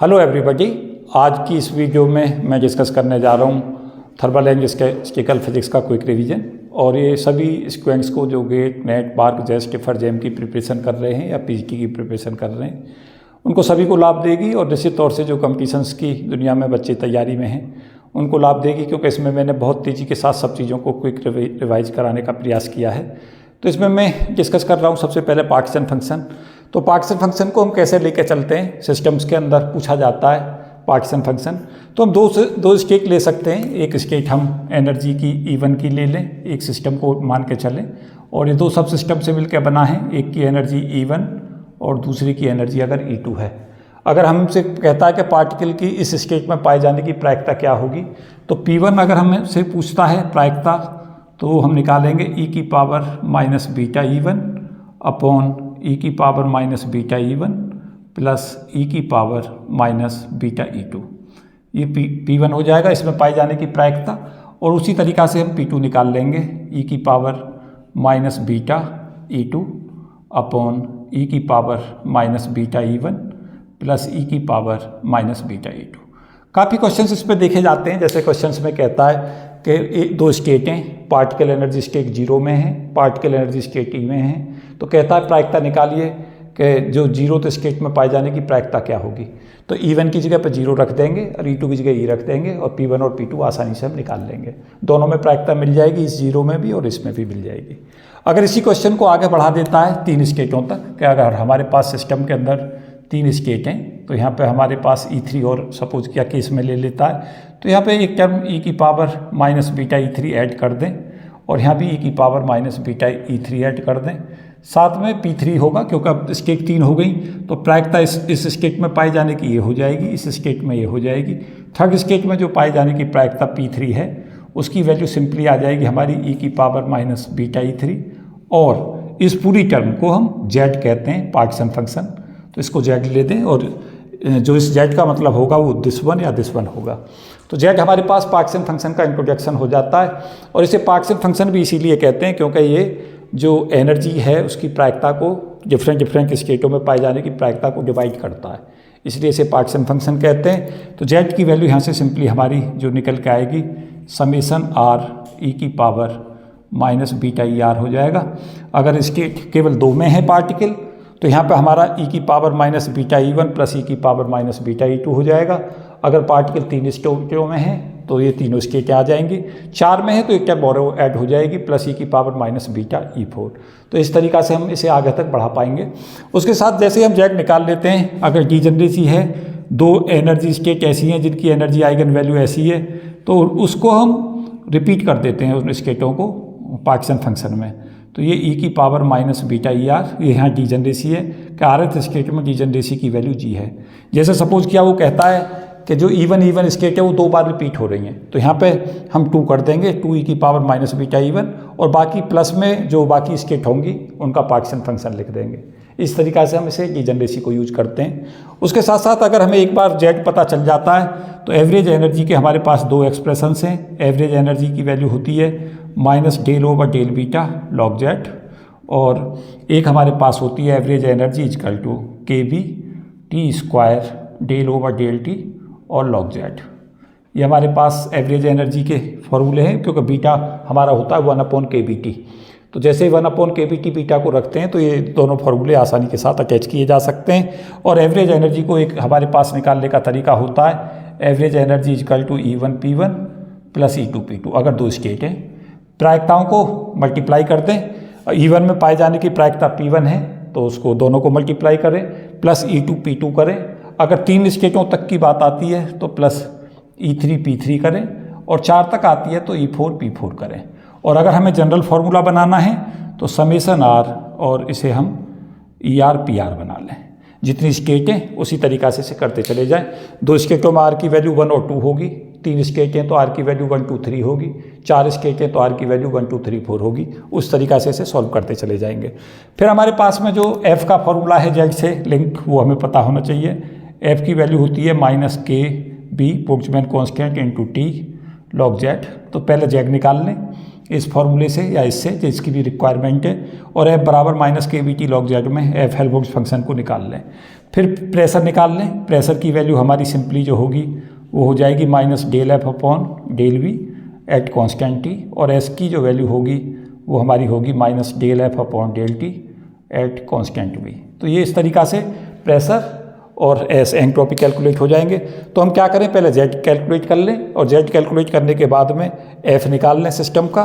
Hello everybody, आज की इस वीडियो में मैं डिस्कस करने जा रहा हूँ थर्मल एंड स्टैटिस्टिकल फिजिक्स का क्विक रिवीजन। और ये सभी स्टूडेंट्स को जो गेट, नेट, बार्क, जेस, टिफर, जेम की प्रिपरेशन कर रहे हैं या पीजीटी की प्रिपरेशन कर रहे हैं, उनको सभी को लाभ देगी। और निश्चित तौर से जो कॉम्पिटिशन्स की दुनिया में बच्चे तैयारी में हैं उनको लाभ देगी, क्योंकि इसमें मैंने बहुत तेज़ी के साथ सब चीज़ों को क्विक रिवाइज कराने का प्रयास किया है। तो इसमें मैं डिस्कस कर रहा हूँ सबसे पहले पार्टीशन फंक्शन। तो पार्टीशन फंक्शन को हम कैसे लेके चलते हैं, सिस्टम्स के अंदर पूछा जाता है पार्टीशन फंक्शन। तो हम दो स्टेट ले सकते हैं। एक स्टेट हम एनर्जी की E1 की ले लें, एक सिस्टम को मान के चलें, और ये दो सब सिस्टम से मिलकर बना है। एक की एनर्जी E1 और दूसरी की एनर्जी अगर E2 है। अगर हमसे कहता है कि पार्टिकल की इस स्टेट में पाए जाने की प्रायिकता क्या होगी, तो P1 अगर हमसे पूछता है प्रायिकता, तो हम निकालेंगे e⁻β E1 upon e⁻β E1 plus e⁻β E2। ये P1 हो जाएगा, इसमें पाई जाने की प्रायिकता। और उसी तरीक़ा से हम P2 निकाल लेंगे e⁻β E2 upon e⁻βE1 plus e⁻βE2। काफ़ी क्वेश्चंस इस पर देखे जाते हैं। जैसे क्वेश्चंस में कहता है कि दो स्टेटें, पार्टिकल एनर्जी स्टेट 0 में है, पार्टिकल एनर्जी स्टेट E में है। तो कहता है प्रायिकता निकालिए कि जो 0th स्टेट में पाए जाने की प्रायिकता क्या होगी। तो E1 की जगह पर 0 रख देंगे और E2 की जगह E रख देंगे, और P1 और P2 आसानी से हम निकाल लेंगे। दोनों में प्रायिकता मिल जाएगी, इस 0 में भी और इसमें भी मिल जाएगी। अगर इसी क्वेश्चन को आगे बढ़ा देता है 3 स्टेटों तक, कि अगर हमारे पास सिस्टम के अंदर 3 स्टेट हैं, तो यहाँ पे हमारे पास E3 और सपोज किया केस में ले लेता है, तो यहाँ पे एक टर्म e⁻βE3 ऐड कर दें, और यहाँ भी e⁻βE3 ऐड कर दें। साथ में P3 होगा, क्योंकि अब स्टेट 3 हो गई, तो प्रायिकता इस स्टेट में पाई जाने की ये हो जाएगी, इस स्टेट में ये हो जाएगी। थर्ड स्टेट में जो पाई जाने की प्रायिकता P3 है, उसकी वैल्यू सिंपली आ जाएगी हमारी e⁻βE3। और इस पूरी टर्म को हम Z कहते हैं, पार्टीशन फंक्शन। तो इसको Z ले दें, और जो इस Z का मतलब होगा वो दिस वन या दिस वन होगा। तो Z हमारे पास पार्टीशन फंक्शन का इंट्रोडक्शन हो जाता है। और इसे पार्टीशन फंक्शन भी इसीलिए कहते हैं क्योंकि ये जो एनर्जी है उसकी प्रायिकता को डिफरेंट स्टेटों में पाए जाने की प्रायिकता को डिवाइड करता है, इसलिए इसे पार्टीशन फंक्शन कहते हैं। तो Z की वैल्यू यहाँ से सिंपली हमारी जो निकल के आएगी समेसन R e⁻βER हो जाएगा। अगर स्टेट केवल 2 में है पार्टिकल, तो यहाँ पे हमारा e⁻βE1 प्लस e⁻βE2 हो जाएगा। अगर पार्टिकल 3 स्टेटों में है तो ये तीनों स्टेटें आ जाएंगी। 4 में है तो एक टर्म और ऐड हो जाएगी, प्लस e⁻βE4। तो इस तरीक़ा से हम इसे आगे तक बढ़ा पाएंगे। उसके साथ जैसे हम Z निकाल लेते हैं, अगर डीजनरेसी है, 2 एनर्जी स्टेट ऐसी हैं जिनकी एनर्जी आइगन वैल्यू ऐसी है, तो उसको हम रिपीट कर देते हैं उन स्टेटों को पार्टीशन फंक्शन में। तो ये e⁻βER, ये यहाँ डीजनरेसी है कि rth स्टेट में डीजनरेसी की वैल्यू G है। जैसे सपोज किया वो कहता है कि जो E1 स्टेट है वो 2 बार रिपीट हो रही हैं, तो यहाँ पे हम 2 कर देंगे, 2 e⁻βE1, और बाकी प्लस में जो बाकी स्टेट होंगी उनका पार्टीशन फंक्शन लिख देंगे। इस तरीक़ा से हम इसे डीजनरेसी को यूज करते हैं। उसके साथ साथ अगर हमें एक बार Z पता चल जाता है, तो एवरेज एनर्जी के हमारे पास 2 एक्सप्रेशंस हैं। एवरेज एनर्जी की वैल्यू होती है -del/del β log Z, और एक हमारे पास होती है average energy equal to kB² del/del T और log Z। ये हमारे पास एवरेज एनर्जी के फॉर्मूले हैं, क्योंकि बीटा हमारा होता है 1/kBT। तो जैसे ही 1/kBT बीटा को रखते हैं तो ये दोनों फॉर्मूले आसानी के साथ अटैच किए जा सकते हैं। और एवरेज एनर्जी को एक हमारे पास निकालने का तरीका होता है average energy equal to E1P1 plus E2P2। अगर 2 स्टेट हैं, प्रायिकताओं को मल्टीप्लाई कर दें। E1 में पाए जाने की प्रायिकता P1 है, तो उसको दोनों को मल्टीप्लाई करें, प्लस E2P2 करें। अगर 3 स्टेटों तक की बात आती है तो प्लस E3P3 करें, और 4 तक आती है तो E4P4 करें। और अगर हमें जनरल फार्मूला बनाना है तो समेसन R, और इसे हम ER/PR बना लें। जितनी स्टेटें उसी तरीक़ा से इसे करते चले जाएं। 2 स्टेटों में R की वैल्यू 1 और 2 होगी, 3 स्टेटें तो R की वैल्यू 1 2 3 होगी, 4 स्टेटें तो R की वैल्यू 1 2 3 4 होगी। उस तरीक़ा से इसे सॉल्व करते चले जाएंगे। फिर हमारे पास में जो F का फार्मूला है Z से लिंक, वो हमें पता होना चाहिए। F की वैल्यू होती है -kB Boltzmann constant × T log Z। तो पहले Z निकाल लें। इस फॉर्मूले से या इससे जिसकी भी रिक्वायरमेंट है, और एफ बराबर माइनस के बी टी लॉग जेड में एफ हेल्महोल्ट्ज़ फंक्शन को निकाल लें। फिर प्रेशर निकाल लें। प्रेशर की वैल्यू हमारी सिंपली जो होगी वो हो जाएगी minus del F upon del V at constant T, और एस की जो वैल्यू होगी वो हमारी होगी minus del F upon del T at constant V. तो ये इस तरीक़ा से प्रेशर और एस एंट्रोपी कैलकुलेट हो जाएंगे। तो हम क्या करें, पहले जेड कैलकुलेट कर लें, और जेड कैलकुलेट करने के बाद में एफ निकाल लें सिस्टम का।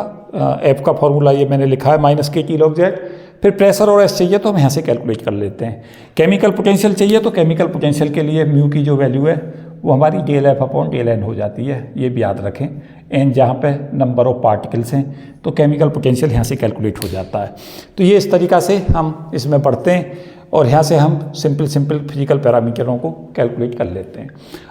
एफ का फॉर्मूला ये मैंने लिखा है माइनस के टी लॉग जेड। फिर प्रेशर और एस चाहिए तो हम यहाँ से कैलकुलेट कर लेते हैं। केमिकल पोटेंशियल चाहिए तो केमिकल पोटेंशियल के लिए म्यू की जो वैल्यू है वो हमारी del F upon del N हो जाती है। ये भी याद रखें, एन जहाँ पे नंबर ऑफ पार्टिकल्स हैं तो केमिकल पोटेंशियल यहाँ से कैलकुलेट हो जाता है। तो ये इस तरीक़ा से हम इसमें बढ़ते हैं, और यहाँ से हम सिंपल फिजिकल पैरामीटरों को कैलकुलेट कर लेते हैं।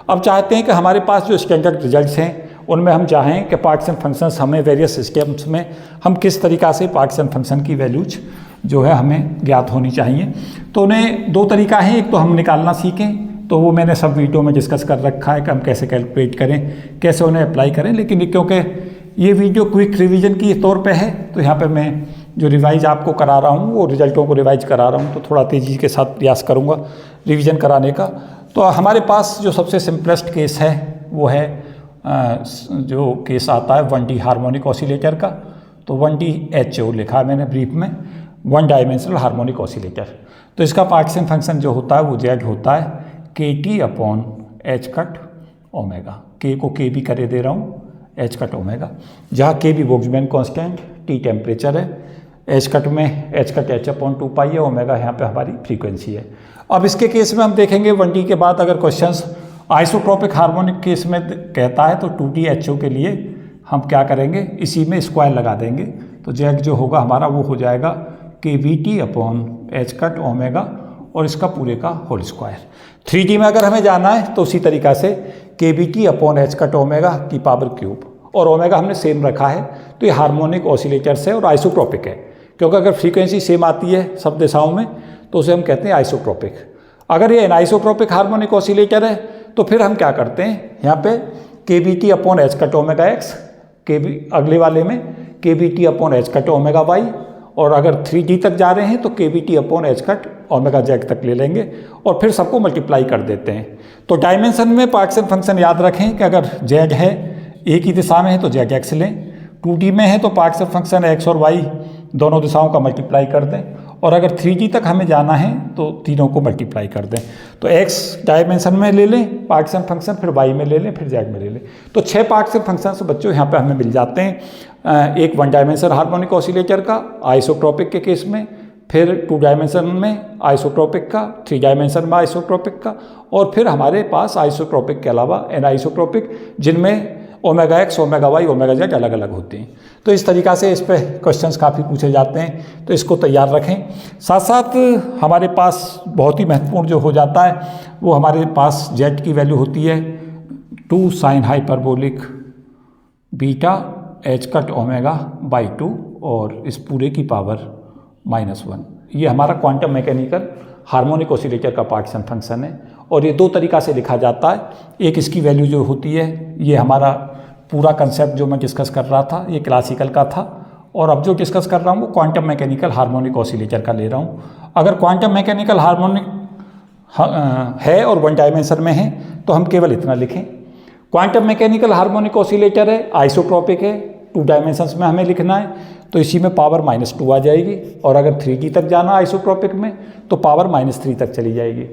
अब चाहते हैं कि हमारे पास जो स्टैंडर्ड रिजल्ट्स हैं उनमें हम चाहें कि पार्ट्स एंड फंक्शंस हमें वेरियस सिस्टम्स में हम किस तरीक़ा से पार्ट्स एंड फंक्शन की वैल्यूज जो है हमें ज्ञात होनी चाहिए। तो उन्हें दो तरीका है, एक तो हम निकालना सीखें, तो वो मैंने सब वीडियो में डिस्कस कर रखा है कि हम कैसे कैलकुलेट करें, कैसे उन्हें अप्लाई करें। लेकिन क्योंकि ये वीडियो क्विक रिवीजन की तौर पे है तो यहाँ पे मैं जो रिवाइज आपको करा रहा हूँ वो रिजल्टों को रिवाइज करा रहा हूँ, तो थोड़ा तेज़ी के साथ प्रयास करूँगा रिवीजन कराने का। तो हमारे पास जो सबसे सिंपलेस्ट केस है वो है जो केस आता है 1D हार्मोनिक ऑसिलेटर का। तो 1D HO लिखा है मैंने ब्रीफ में, वन डायमेंशनल हार्मोनिक ऑसिलेटर। तो इसका पार्ट्स एंड फंक्शन जो होता है वो जेड होता है के t upon H cut omega. के को के भी करे दे रहा हूँ, एच कट ओमेगा, जहाँ के भी बोल्ट्जमैन कांस्टेंट, टी टेम्परेचर है, एच कट में एच कट एच अपॉन 2 पाई है, ओमेगा यहाँ पे हमारी फ्रीक्वेंसी है। अब इसके केस में हम देखेंगे 1D के बाद अगर क्वेश्चंस आइसोट्रोपिक हार्मोनिक केस में कहता है तो 2D HO के लिए हम क्या करेंगे, इसी में स्क्वायर लगा देंगे। तो जेड जो होगा हमारा वो हो जाएगा के we T upon H cut omega और इसका पूरे का होल स्क्वायर। 3D में अगर हमें जाना है तो उसी तरीक़ा से के we T upon H cut omega की पावर क्यूब, और ओमेगा हमने सेम रखा है। तो ये हार्मोनिक ऑसिलेटर्स है और आइसोट्रोपिक है, क्योंकि अगर फ्रीक्वेंसी सेम आती है सब दिशाओं में तो उसे हम कहते हैं आइसोट्रोपिक। अगर ये एनाइसोट्रोपिक हार्मोनिक ऑसिलेटर है तो फिर हम क्या करते हैं, यहाँ पे K B T upon H cut omega X, K B अगले वाले में K B T upon H cut omega Y, और अगर 3D तक जा रहे हैं तो K B T upon H cut omega Z तक ले लेंगे और फिर सबको मल्टीप्लाई कर देते हैं। तो डायमेंशन में पार्ट्स एंड फंक्शन याद रखें कि अगर जेड है एक ही दिशा में है तो जेड एक्स लें, 2D में है तो पार्ट्स एंड फंक्शन एक्स और वाई दोनों दिशाओं का मल्टीप्लाई कर दें, और अगर 3D तक हमें जाना है तो तीनों को मल्टीप्लाई कर दें। तो एक्स डायमेंशन में ले लें पार्ट्स एंड फंक्शन, फिर वाई में ले लें, फिर जेड में ले लें। तो 6 पार्ट्स एंड फंक्शन बच्चों यहाँ पे हमें मिल जाते हैं। एक 1 डायमेंशन हार्मोनिक ऑसिलेटर का आइसोट्रोपिक के केस में, फिर 2 डायमेंशन में आइसोट्रोपिक का, 3 डायमेंशन में आइसोट्रोपिक का, और फिर हमारे पास आइसोट्रोपिक के अलावा एनाइसोट्रोपिक जिनमें omega X, omega Y, omega Z अलग अलग होते हैं। तो इस तरीक़ा से इस पे क्वेश्चंस काफ़ी पूछे जाते हैं, तो इसको तैयार रखें। साथ साथ हमारे पास बहुत ही महत्वपूर्ण जो हो जाता है वो हमारे पास जेड की वैल्यू होती है 2 sine hyperbolic beta h cut omega by 2 और इस पूरे की पावर -1। ये हमारा क्वांटम मैकेनिकल हार्मोनिक ऑसिलेटर का पार्ट्स एंड फंक्शन है, और ये 2 तरीक़ा से लिखा जाता है। एक इसकी वैल्यू जो होती है, ये हमारा पूरा कंसेप्ट जो मैं डिस्कस कर रहा था ये क्लासिकल का था, और अब जो डिस्कस कर रहा हूँ वो क्वांटम मैकेनिकल हार्मोनिक ऑसिलेटर का ले रहा हूँ। अगर क्वांटम मैकेनिकल हार्मोनिक है और 1 डायमेंशन में है तो हम केवल इतना लिखें, क्वांटम मैकेनिकल हार्मोनिक ऑसिलेटर है, आइसोट्रोपिक है, 2 डायमेंशंस में हमें लिखना है तो इसी में पावर -2 आ जाएगी, और अगर 3D तक जाना आइसोट्रोपिक में तो पावर -3 तक चली जाएगी।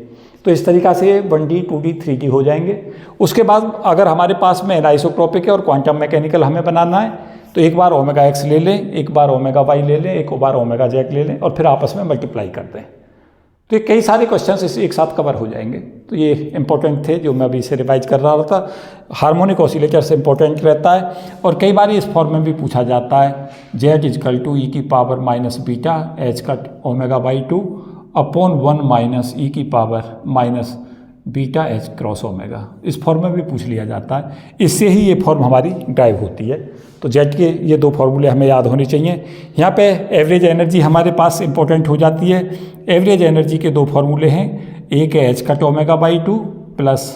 तो इस तरीक़ा से 1D, 2D, 3D हो जाएंगे। उसके बाद अगर हमारे पास में एनाइसोट्रोपिक है और क्वांटम मैकेनिकल हमें बनाना है तो एक बार ओमेगा एक्स ले लें, एक बार ओमेगा वाई ले लें, एक बार ओमेगा जेड ले लें, और फिर आपस में मल्टीप्लाई कर दें। तो ये कई सारे क्वेश्चंस एक साथ कवर हो जाएंगे। तो ये इंपॉर्टेंट थे जो मैं अभी इसे रिवाइज कर रहा था। हार्मोनिक ऑसिलेटर से इंपॉर्टेंट रहता है, और कई बार इस फॉर्म में भी पूछा जाता है जेड इजकल टू ई की power minus beta h cut omega by 2 upon 1 minus e की power minus beta h cross omega. इस फॉर्म में भी पूछ लिया जाता है, इससे ही ये फॉर्म हमारी ड्राइव होती है। तो जेड के ये 2 फॉर्मूले हमें याद होने चाहिए। यहाँ पे एवरेज एनर्जी हमारे पास इंपॉर्टेंट हो जाती है। एवरेज एनर्जी के 2 फॉर्मूले हैं, एक है h cut omega by 2 plus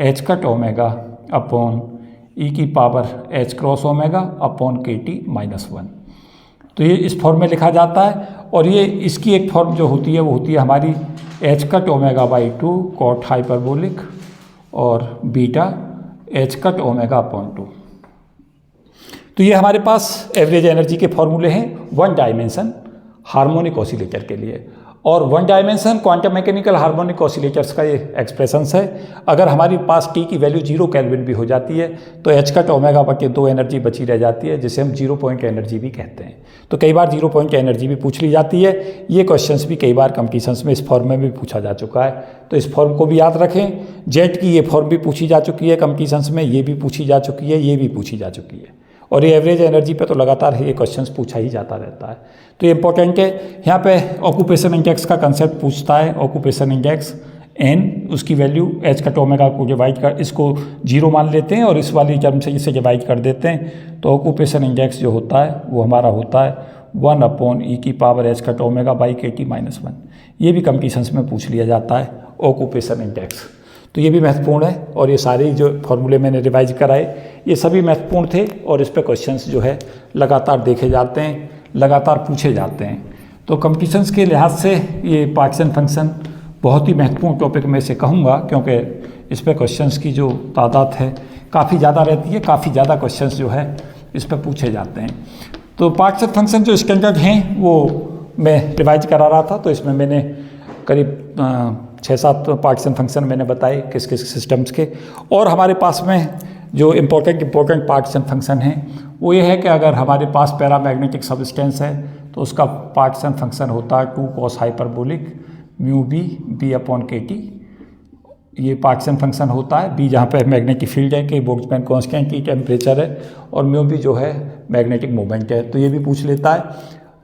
h cut omega upon e की power h cross omega upon के टी -1। तो ये इस फॉर्म में लिखा जाता है। और ये इसकी एक फॉर्म जो होती है वो होती है हमारी h cut omega by 2 cot hyperbolic और beta h cut omega upon 2। तो ये हमारे पास एवरेज एनर्जी के फॉर्मूले हैं वन डायमेंशन हार्मोनिक ऑसिलेटर के लिए। और one dimension quantum mechanical harmonic oscillators का ये एक्सप्रेशंस है। अगर हमारे पास टी की वैल्यू 0 केल्विन भी हो जाती है तो h कट ओमेगा बटे 2 एनर्जी बची रह जाती है, जिसे हम 0 पॉइंट एनर्जी भी कहते हैं। तो कई बार 0 पॉइंट एनर्जी भी पूछ ली जाती है। ये क्वेश्चंस भी कई बार कंपटीशंस में इस फॉर्म में भी पूछा जा चुका है, तो इस फॉर्म को भी याद रखें। जेट की ये फॉर्म भी पूछी जा चुकी है कंपटीशंस में, ये भी पूछी जा चुकी है, ये भी पूछी जा चुकी है। और ये एवरेज एनर्जी पे तो लगातार ये क्वेश्चंस पूछा ही जाता रहता है, तो ये इंपॉर्टेंट है। यहाँ पे ऑक्यूपेशन इंडेक्स का कंसेप्ट पूछता है। ऑक्यूपेशन इंडेक्स n, उसकी वैल्यू h कट ओमेगा को डिवाइड कर, इसको 0 मान लेते हैं और इस वाली टर्म से इसे डिवाइड कर देते हैं। तो ऑक्यूपेशन इंडेक्स जो होता है वो हमारा होता है 1 अपॉन e की power h cut omega by kt minus 1। ये भी कंपटीशंस में पूछ लिया जाता है ऑक्यूपेशन इंडेक्स, तो ये भी महत्वपूर्ण है। और ये सारे जो फॉर्मूले मैंने रिवाइज कराए ये सभी महत्वपूर्ण थे और इस पर क्वेश्चंस जो है लगातार देखे जाते हैं, लगातार पूछे जाते हैं। तो कंपटीशंस के लिहाज से ये पार्टीशन फंक्शन बहुत ही महत्वपूर्ण टॉपिक में से कहूँगा, क्योंकि इस पर क्वेश्चंस की जो तादाद है काफ़ी ज़्यादा रहती है, काफ़ी ज़्यादा क्वेश्चंस जो है इस पर पूछे जाते हैं। तो पार्टीशन फंक्शन जो स्टैंडर्ड हैं वो मैं रिवाइज करा रहा था, तो इसमें मैंने करीब 6-7 पार्टीशन फंक्शन मैंने बताए किस किस सिस्टम्स के। और हमारे पास में जो इम्पोर्टेंट पार्टीशन फंक्शन है वो ये है कि अगर हमारे पास पैरामैग्नेटिक सब्सटेंस है तो उसका पार्टीशन फंक्शन होता है 2 cos hyperbolic mu B upon के टी। ये पार्टीशन फंक्शन होता है। बी जहाँ पे मैग्नेटिक फील्ड है कि बोल्ट्जमैन कांस्टेंट की टेम्परेचर है, और म्यू बी जो है मैग्नेटिक मोमेंट है, तो ये भी पूछ लेता है।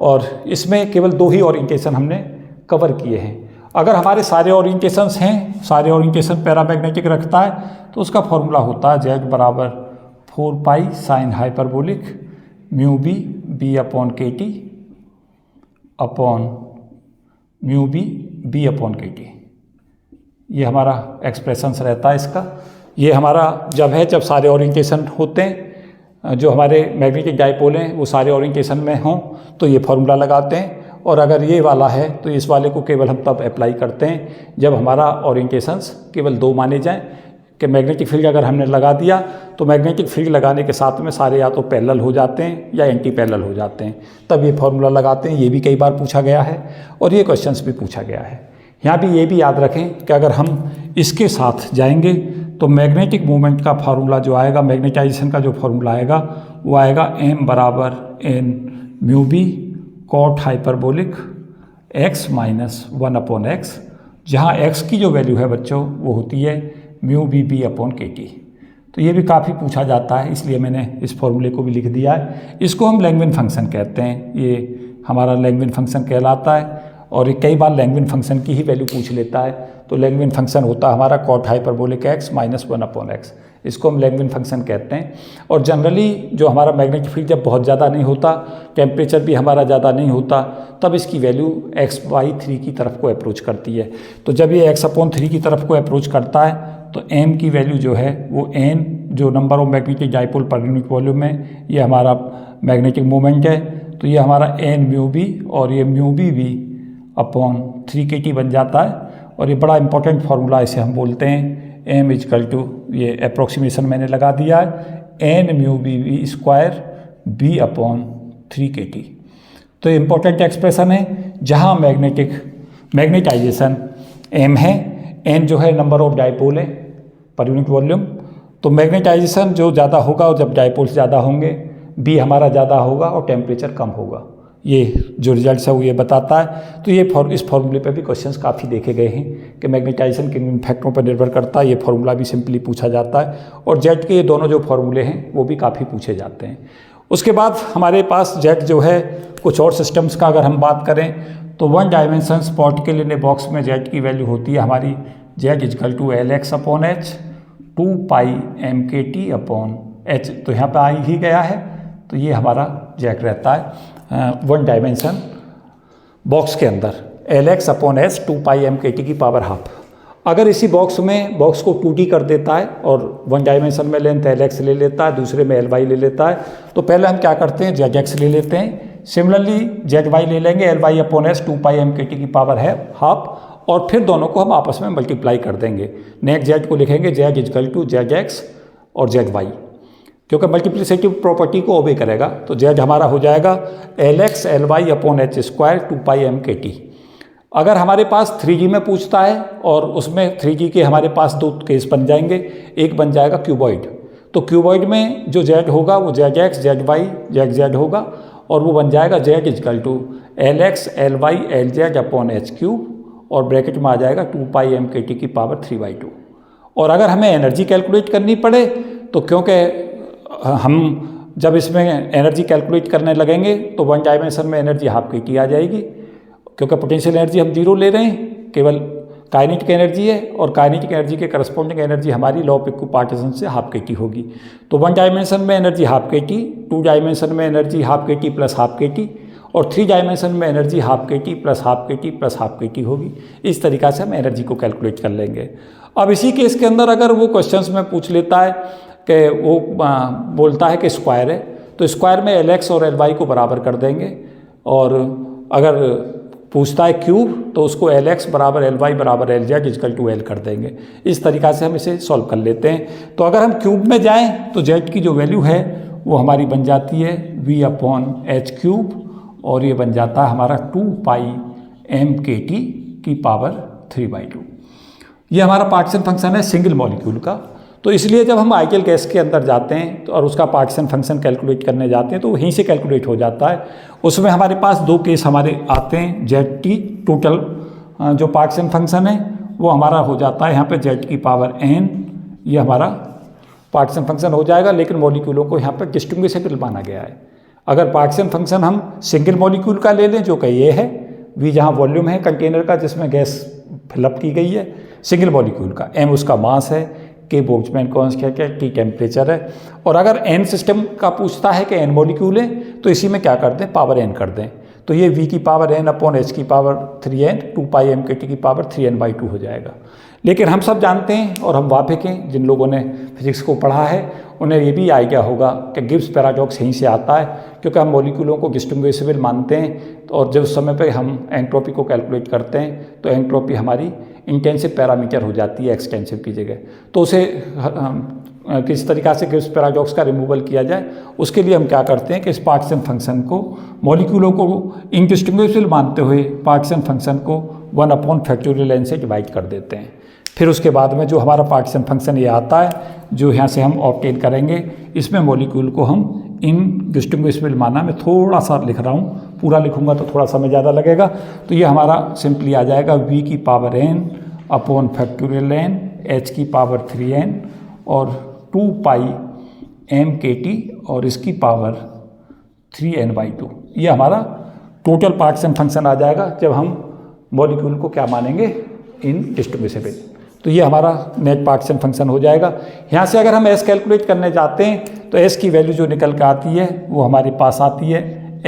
और इसमें केवल 2 ही ओरिएंटेशन हमने कवर किए हैं। अगर हमारे सारे ओरिएंटेशंस हैं, सारे ओरिएंटेशन पैरामैग्नेटिक रखता है, तो उसका फॉर्मूला होता है z बराबर 4 pi sine hyperbolic mu B upon के t upon mu B upon के टी। ये हमारा एक्सप्रेशंस रहता है इसका। ये हमारा जब सारे ओरिएंटेशन होते हैं, जो हमारे मैग्नेटिक डाइपोल हैं वो सारे ओरिएंटेशन में हों तो ये फॉर्मूला लगाते हैं। और अगर ये वाला है तो इस वाले को केवल हम तब अप्लाई करते हैं जब हमारा ओरिएंटेशंस केवल 2 माने जाएं, कि मैग्नेटिक फील्ड अगर हमने लगा दिया तो मैग्नेटिक फील्ड लगाने के साथ में सारे या तो पैरेलल हो जाते हैं या एंटी पैरेलल हो जाते हैं, तब ये फॉर्मूला लगाते हैं। ये भी कई बार पूछा गया है और ये क्वेश्चंस भी पूछा गया है। यहाँ भी ये भी याद रखें कि अगर हम इसके साथ जाएंगे तो मैग्नेटिक मूवमेंट का फार्मूला जो आएगा, मैग्नेटाइजेशन का जो फार्मूला आएगा वो आएगा m बराबर n mu B cot hyperbolic x minus 1 upon x, जहाँ x की जो वैल्यू है बच्चों वो होती है म्यू बी अपॉन के टी। तो ये भी काफ़ी पूछा जाता है, इसलिए मैंने इस फॉर्मूले को भी लिख दिया है। इसको हम लैंगविन फंक्शन कहते हैं, ये हमारा लैंगविन फंक्शन कहलाता है। और ये कई बार लैंगविन फंक्शन की ही वैल्यू पूछ लेता है, तो लैंगविन फंक्शन होता है हमारा cot hyperbolic x minus 1 upon x, इसको हम लैंगविन फंक्शन कहते हैं। और जनरली जो हमारा मैग्नेटिक फील्ड जब बहुत ज़्यादा नहीं होता, टेम्परेचर भी हमारा ज़्यादा नहीं होता, तब इसकी वैल्यू x/3 की तरफ को अप्रोच करती है। तो जब ये x/3 की तरफ को अप्रोच करता है तो m की वैल्यू जो है वो n, जो नंबर ऑफ मैग्नेटिक डाइपोल पर यूनिट वॉल्यूम है, ये हमारा मैग्नेटिक मोमेंट है, तो ये हमारा n म्यू बी और ये mu B upon 3 K T बन जाता है। और ये बड़ा इंपॉर्टेंट फार्मूला इसे हम बोलते हैं m इजकल टू, ये अप्रोक्सीमेशन मैंने लगा दिया है, n mu B square b upon 3 K T. तो इम्पोर्टेंट एक्सप्रेशन है जहाँ मैग्नेटाइजेशन m है, n जो है नंबर ऑफ डाइपोल है पर यूनिट वॉल्यूम, तो मैग्नेटाइजेशन जो ज़्यादा होगा और जब डाइपोल्स ज़्यादा होंगे, b हमारा ज़्यादा होगा और टेम्परेचर कम होगा। ये जो रिजल्ट्स है वो ये बताता है। तो ये इस फॉर्मूले पे भी क्वेश्चंस काफ़ी देखे गए हैं कि मैग्नेटाइजेशन किन फैक्टरों पर निर्भर करता है। ये फार्मूला भी सिंपली पूछा जाता है और जेट के ये दोनों जो फार्मूले हैं वो भी काफ़ी पूछे जाते हैं। उसके बाद हमारे पास जेट जो है कुछ और सिस्टम्स का अगर हम बात करें तो 1 डायमेंशन स्पॉट के लिए बॉक्स में जेट की वैल्यू होती है हमारी z equal to LX upon h 2 pi MKT upon h। तो यहाँ पे आ ही गया है, तो ये हमारा जेट रहता है 1 डायमेंशन बॉक्स के अंदर LX upon h 2 pi MKT की पावर हाफ। अगर इसी बॉक्स को 2D कर देता है और 1 डायमेंशन में लेंथ LX ले लेता है, दूसरे में LY ले लेता है, तो पहले हम क्या करते हैं ZX ले लेते हैं, सिमिलरली जेड वाई ले लेंगे, L Y upon S 2 pi M K T की पावर है हाफ, और फिर दोनों को हम आपस में मल्टीप्लाई कर देंगे। नेट जेड को लिखेंगे Z equal to Z X और जेड वाई, क्योंकि मल्टीप्लिसिटी प्रॉपर्टी को ओबे करेगा। तो जेड हमारा हो जाएगा L X L Y upon H square 2 pi M K T. अगर हमारे पास 3G में पूछता है और उसमें 3G के हमारे पास दो केस बन जाएंगे, एक बन जाएगा क्यूबॉइड, तो क्यूबॉइड में जो जेड होगा वो Z X Z Y Z Z होगा, और वो बन जाएगा Z equal to L X L Y L Z upon H cube, और ब्रैकेट में आ जाएगा 2 पाई एम के टी की पावर 3/2। और अगर हमें एनर्जी कैलकुलेट करनी पड़े तो क्योंकि हम जब इसमें एनर्जी कैलकुलेट करने लगेंगे तो वन डायमेंशन में एनर्जी हाफ के टी आ जाएगी, क्योंकि पोटेंशियल एनर्जी हम जीरो ले रहे हैं, केवल काइनेटिक एनर्जी है, और काइनेटिक एनर्जी के करस्पॉन्डिंग एनर्जी हमारी लॉ ऑफ इक्विपार्टीशन से हाफ के टी होगी। तो वन डायमेंशन में एनर्जी हाफ के टी, 2 डायमेंशन में एनर्जी हाफ के टी प्लस हाफ के टी, और 3 डायमेंशन में एनर्जी हाफ के टी प्लस हाफ के टी प्लस हाफ के टी होगी। इस तरीक़ा से हम एनर्जी को कैलकुलेट कर लेंगे। अब इसी केस के अंदर अगर वो क्वेश्चंस में पूछ लेता है कि वो बोलता है कि स्क्वायर है, तो स्क्वायर में एल एक्स और एल वाई को बराबर कर देंगे, और अगर पूछता है क्यूब तो उसको एल एक्स बराबर एल वाई बराबर L Z equal to L कर देंगे। इस तरीक़ा से हम इसे सॉल्व कर लेते हैं। तो अगर हम क्यूब में जाएं तो जेड की जो वैल्यू है वो हमारी बन जाती है v अपॉन एच क्यूब, और ये बन जाता है हमारा 2 पाई एम के टी की पावर 3/2। ये हमारा पार्टीशन फंक्शन है सिंगल मॉलिक्यूल का। तो इसलिए जब हम आइडियल गैस के अंदर जाते हैं तो और उसका पार्टीशन फंक्शन कैलकुलेट करने जाते हैं तो वहीं से कैलकुलेट हो जाता है। उसमें हमारे पास दो केस हमारे आते हैं। जेड टी टोटल जो पार्टीशन फंक्शन है वो हमारा हो जाता है यहाँ पे जेड की पावर n, ये हमारा पार्टीशन फंक्शन हो जाएगा, लेकिन मॉलिक्यूलों को यहाँ पर डिस्टिंग्विशेबल माना गया है। अगर पार्टीशन फंक्शन हम सिंगल मॉलिक्यूल का ले लें जो कि ये है v, जहाँ वॉल्यूम है कंटेनर का जिसमें गैस फिलअप की गई है, सिंगल मॉलिक्यूल का m उसका मास है, के बोल्ट्जमैन कांस्टेंट है, टी टेम्परेचर है। और अगर n सिस्टम का पूछता है कि n मॉलिक्यूल है तो इसी में क्या कर दें, पावर n कर दें। तो ये v की पावर n अपॉन h की power 3n 2 pi M K T की पावर 3n/2 हो जाएगा। लेकिन हम सब जानते हैं और हम वाफिक हैं, जिन लोगों ने फिजिक्स को पढ़ा है उन्हें ये भी आइडिया होगा कि गिब्स पैराडॉक्स यहीं से आता है, क्योंकि हम मॉलिक्यूलों को डिस्टिंग्विशेबल मानते हैं। और जब उस समय पे हम एंट्रोपी को कैलकुलेट करते हैं तो एंट्रोपी हमारी इंटेंसिव पैरामीटर हो जाती है एक्सटेंसिव की जगह। तो उसे किस तरीक़ा से गिब्स पैराडॉक्स का रिमूवल किया जाए, उसके लिए हम क्या करते हैं कि इस पार्टीशन फंक्शन को मॉलिक्यूलों को इनडिस्टिंग्विशेबल मानते हुए पार्टीशन फंक्शन को 1/(n) से डिवाइड कर देते हैं। फिर उसके बाद में जो हमारा पार्टीशन फंक्शन ये आता है जो यहाँ से हम ऑब्टेन करेंगे, इसमें मॉलिक्यूल को हम इनडिस्टिंग्विशेबल माना। मैं थोड़ा सा लिख रहा हूँ, पूरा लिखूँगा तो थोड़ा समय ज़्यादा लगेगा। तो ये हमारा सिंपली आ जाएगा v की power n upon (n) h की पावर 3n और 2 पाई एम के टी और इसकी पावर 3n/2। ये हमारा टोटल पार्टीशन फंक्शन आ जाएगा जब हम मॉलिक्यूल को क्या मानेंगे, इनडिस्टिंग्विशेबल। तो ये हमारा नेट पार्टीशन फंक्शन हो जाएगा। यहाँ से अगर हम s कैलकुलेट करने जाते हैं तो s की वैल्यू जो निकल के आती है वो हमारे पास आती है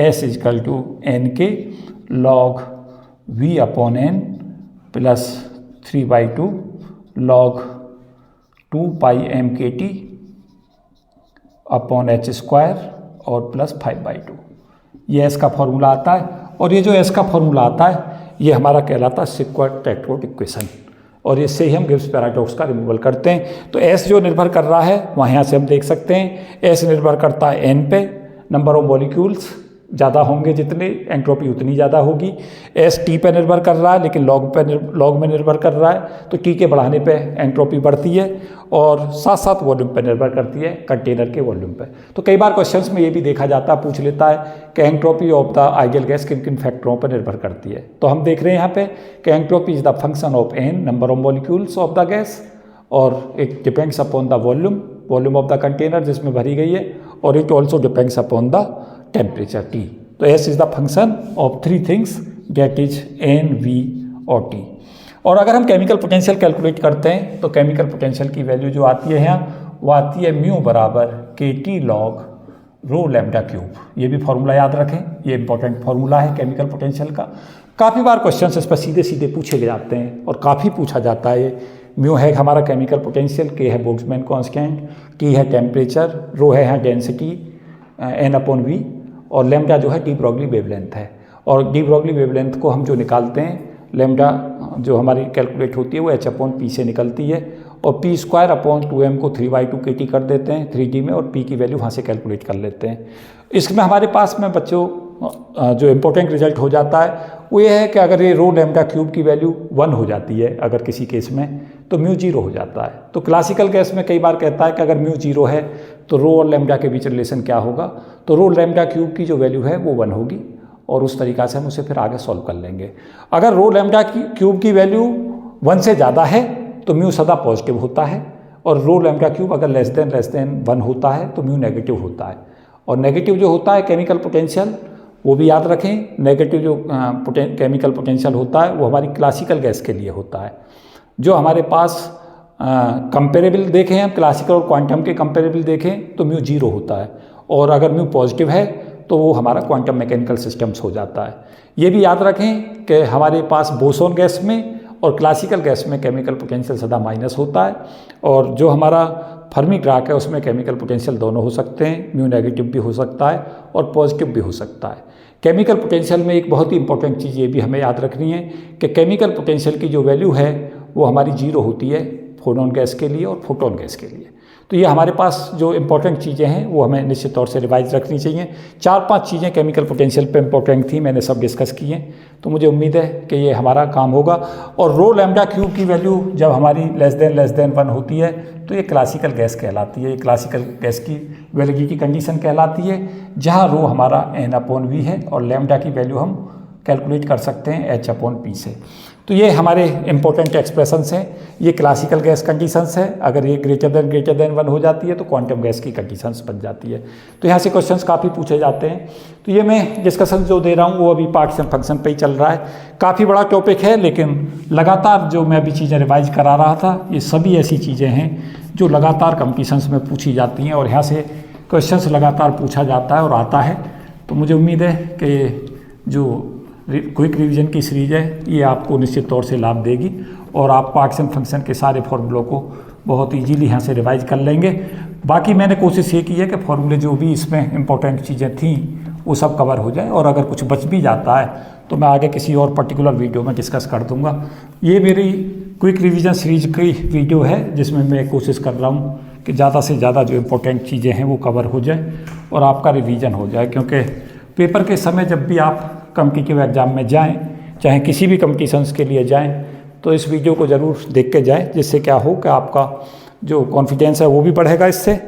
s इजकल टू n के log v upon n plus 3/2 log 2 pi M K t upon h square और प्लस 5/2। ये s का फॉर्मूला आता है, और ये जो s का फॉर्मूला आता है ये हमारा कहलाता है सेकंड-टेट्रोड इक्वेशन, और इससे ही हम गिब्स पैराडॉक्स का रिमूवल करते हैं। तो s जो निर्भर कर रहा है वहाँ यहाँ से हम देख सकते हैं s निर्भर करता है n पे, नंबर ऑफ मॉलिक्यूल्स ज़्यादा होंगे जितने एंट्रोपी उतनी ज़्यादा होगी। s t पे निर्भर कर रहा है लेकिन लॉग में निर्भर कर रहा है, तो t के बढ़ाने पे एंट्रोपी बढ़ती है, और साथ साथ वॉल्यूम पे निर्भर करती है, कंटेनर के वॉल्यूम पे। तो कई बार क्वेश्चंस में ये भी देखा जाता है, पूछ लेता है कि entropy of the ideal gas किन किन फैक्टरों पर निर्भर करती है। तो हम देख रहे हैं यहाँ पे कि entropy is the function of n number of molecules of the gas, और it depends upon the volume of the container जिसमें भरी गई है, और it also depends upon the temperature T। तो S is the function of 3 things that is n, v और T। और अगर हम केमिकल पोटेंशियल कैलकुलेट करते हैं तो केमिकल पोटेंशियल की वैल्यू जो आती है यहाँ वो आती है म्यू बराबर KT log रो लैम्डा क्यूब। ये भी फॉर्मूला याद रखें, ये इंपॉर्टेंट फॉर्मूला है केमिकल पोटेंशियल का। काफ़ी बार क्वेश्चन इस पर सीधे सीधे पूछे जाते हैं और काफ़ी पूछा जाता है। ये म्यू है हमारा केमिकल पोटेंशियल, के है बोल्ट्जमैन कांस्टेंट, T है टेम्परेचर, रो है यहाँ डेंसिटी n/v, और लैम्डा जो है डी ब्रॉगली वेवलेंथ है। और डी ब्रॉगली वेवलेंथ को हम जो निकालते हैं, लैम्डा जो हमारी कैलकुलेट होती है वो h/p से निकलती है, और p²/2m को 3/2 kT कर देते हैं 3D में, और p की वैल्यू वहाँ से कैलकुलेट कर लेते हैं। इसमें हमारे पास में बच्चों जो इम्पोर्टेंट रिजल्ट हो जाता है वो ये है कि अगर ये रो लैम्डा क्यूब की वैल्यू 1 हो जाती है अगर किसी केस में, तो म्यू 0 हो जाता है। तो क्लासिकल केस में कई बार कहता है कि अगर म्यू 0 है तो रो और लैम्डा के बीच रिलेशन क्या होगा, तो रो लैम्डा क्यूब की जो वैल्यू है वो 1 होगी, और उस तरीक़ा से हम उसे फिर आगे सॉल्व कर लेंगे। अगर रो लैम्डा क्यूब की वैल्यू 1 से ज़्यादा है तो म्यू सदा पॉजिटिव होता है, और रो लैम्डा क्यूब अगर लेस देन 1 होता है तो म्यू नेगेटिव होता है। और नेगेटिव जो होता है केमिकल पोटेंशियल, वो भी याद रखें, नेगेटिव जो केमिकल पोटेंशियल होता है वो हमारी क्लासिकल गैस के लिए होता है। जो हमारे पास कंपेरेबल देखें हम, क्लासिकल और क्वांटम के कंपेरेबल देखें तो म्यू 0 होता है, और अगर म्यू पॉजिटिव है तो वो हमारा क्वांटम मैकेनिकल सिस्टम्स हो जाता है। ये भी याद रखें कि हमारे पास बोसोन गैस में और क्लासिकल गैस में केमिकल पोटेंशियल सदा माइनस होता है, और जो हमारा फर्मी ग्राफ है उसमें केमिकल पोटेंशियल दोनों हो सकते हैं, म्यू नेगेटिव भी हो सकता है और पॉजिटिव भी हो सकता है। केमिकल पोटेंशियल में एक बहुत ही इंपॉर्टेंट चीज़ ये भी हमें याद रखनी है कि केमिकल पोटेंशियल की जो वैल्यू है वो हमारी 0 होती है फोटोन गैस के लिए और फोटोन गैस के लिए। तो ये हमारे पास जो इंपॉर्टेंट चीज़ें हैं वो हमें निश्चित तौर से रिवाइज रखनी चाहिए। 4-5 चीज़ें केमिकल पोटेंशियल पे इंपॉर्टेंट थी, मैंने सब डिस्कस की हैं, तो मुझे उम्मीद है कि ये हमारा काम होगा। और रो लैम्डा क्यूब की वैल्यू जब हमारी लेस देन 1 होती है तो ये क्लासिकल गैस कहलाती है, ये क्लासिकल गैस की वैलिडिटी कंडीशन कहलाती है, जहाँ रो हमारा n/v है और लैम्डा की वैल्यू हम कैलकुलेट कर सकते हैं h/p से। तो ये हमारे इंपॉर्टेंट एक्सप्रेशंस हैं, ये क्लासिकल गैस कंडीशंस है। अगर ये ग्रेटर देन 1 हो जाती है तो क्वांटम गैस की कंडीशंस बन जाती है। तो यहाँ से क्वेश्चंस काफ़ी पूछे जाते हैं। तो ये मैं डिस्कशन जो दे रहा हूँ वो अभी पार्टीशन फंक्शन पे ही चल रहा है, काफ़ी बड़ा टॉपिक है, लेकिन लगातार जो मैं अभी चीज़ें रिवाइज करा रहा था ये सभी ऐसी चीज़ें हैं जो लगातार कंपटीशंस में पूछी जाती हैं, और यहाँ से क्वेश्चंस लगातार पूछा जाता है और आता है। तो मुझे उम्मीद है कि जो क्विक रिवीजन की सीरीज है ये आपको निश्चित तौर से लाभ देगी, और आप पार्टीशन फंक्शन के सारे फॉर्मूलों को बहुत इजीली यहाँ से रिवाइज कर लेंगे। बाकी मैंने कोशिश ये की है कि फॉर्मूले जो भी इसमें इंपॉर्टेंट चीज़ें थी वो सब कवर हो जाए, और अगर कुछ बच भी जाता है तो मैं आगे किसी और पर्टिकुलर वीडियो में डिस्कस कर दूँगा। ये मेरी क्विक रिवीजन सीरीज की वीडियो है जिसमें मैं कोशिश कर रहा हूँ कि ज़्यादा से ज़्यादा जो इम्पोर्टेंट चीज़ें हैं वो कवर हो जाए और आपका रिवीजन हो जाए, क्योंकि पेपर के समय जब भी आप कॉम्पिटिटिव एग्ज़ाम में जाएं, चाहे किसी भी कॉम्पिटिशन्स के लिए जाएं, तो इस वीडियो को ज़रूर देख के जाएं, जिससे क्या हो कि आपका जो कॉन्फिडेंस है वो भी बढ़ेगा इससे,